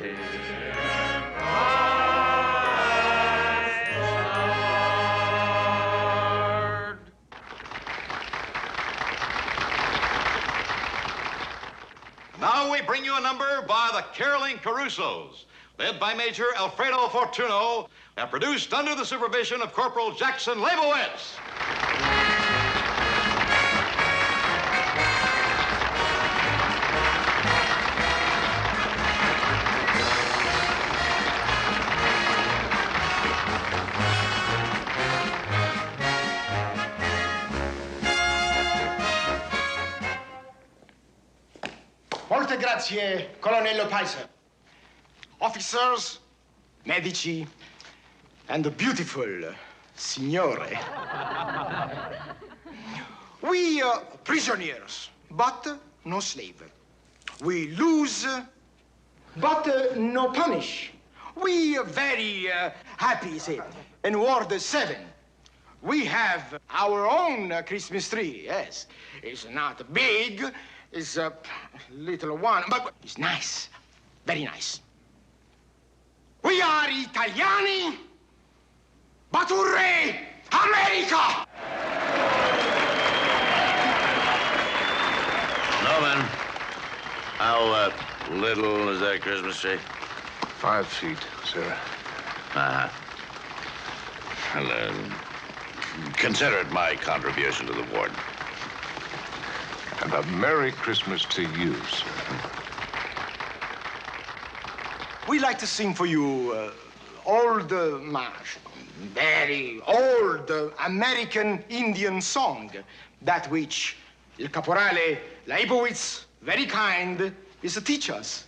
Now we bring you a number by the Caroling Carusos, led by Major Alfredo Fortuno, and produced under the supervision of Corporal Jackson Leibowitz.
Molte grazie, Colonnello Paiser. Officers, medici, and the beautiful signore. We prisoners, but no slave. We lose, but no punish. We very happy, say, in Ward 7. We have our own Christmas tree, yes. It's not big, it's a little one, but it's nice, very nice. We are Italiani, but hooray, America!
Newman, how little is that Christmas tree?
5 feet, sir.
Uh-huh. Well, consider it my contribution to the ward.
And a Merry Christmas to you, sir.
We like to sing for you old march, very old American Indian song, that which Il Caporale Leibowitz, very kind, is to teach us.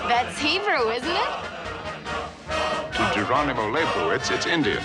That's Hebrew, isn't it?
To Geronimo Leibowitz, it's Indian.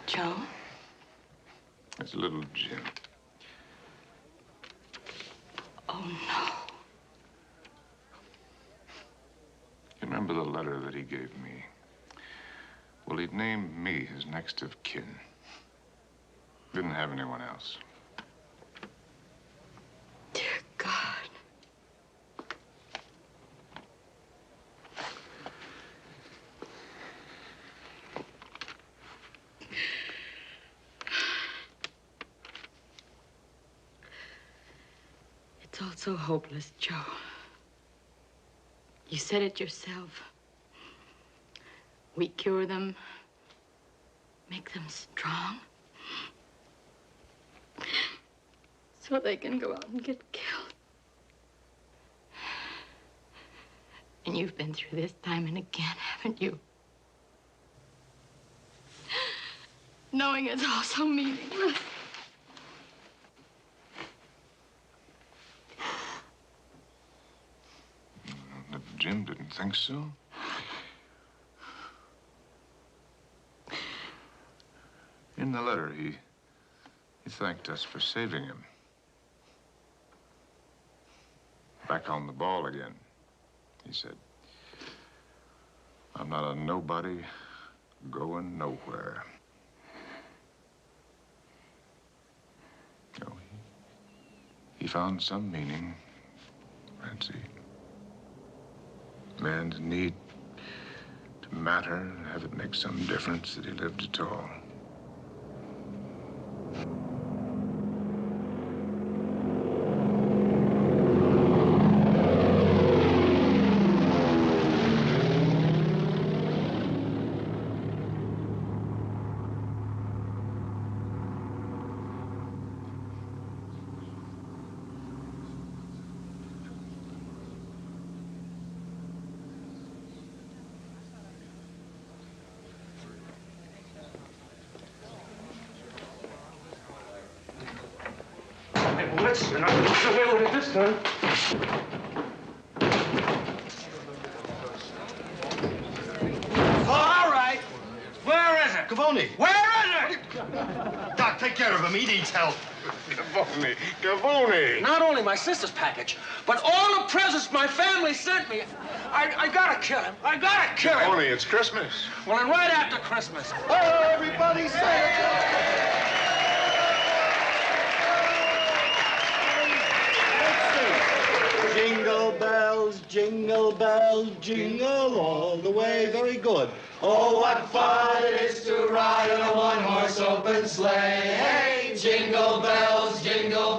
Joe?
That's little Jim.
Oh, no.
You remember the letter that he gave me? Well, he'd named me his next of kin. Didn't have anyone else.
Dear God. all so hopeless, Joe. You said it yourself. We cure them, make them strong, so they can go out and get killed. And you've been through this time and again, haven't you? Knowing it's all so meaningless.
Jim didn't think so. In the letter, he thanked us for saving him. Back on the ball again, he said. I'm not a nobody going nowhere. No, he found some meaning, Nancy. Man's need to matter and have it make some difference that he lived at all.
You're not going to get away with it this time.
All right.
Where is it?
Cavoni.
Where is it?
Doc, take care of him. He needs help.
Cavoni. Not only my sister's package, but all the presents my family sent me. I gotta kill him. I gotta kill him.
Cavoni, it's Christmas.
Well, then right after Christmas.
Oh, everybody say jingle bells, jingle all the way. Very good.
Oh, what fun it is to ride in a one-horse open sleigh. Hey, jingle bells, jingle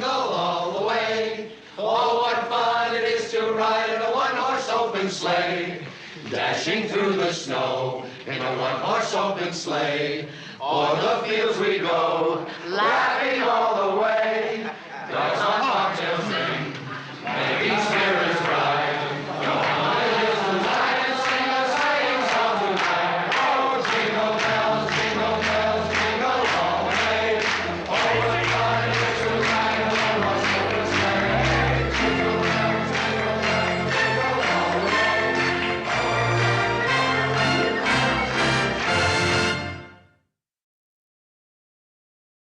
all the way. Oh, what fun it is to ride in a one-horse open sleigh. Dashing through the snow in a one-horse open sleigh. O'er the fields we go, laughing all the way. Dogs on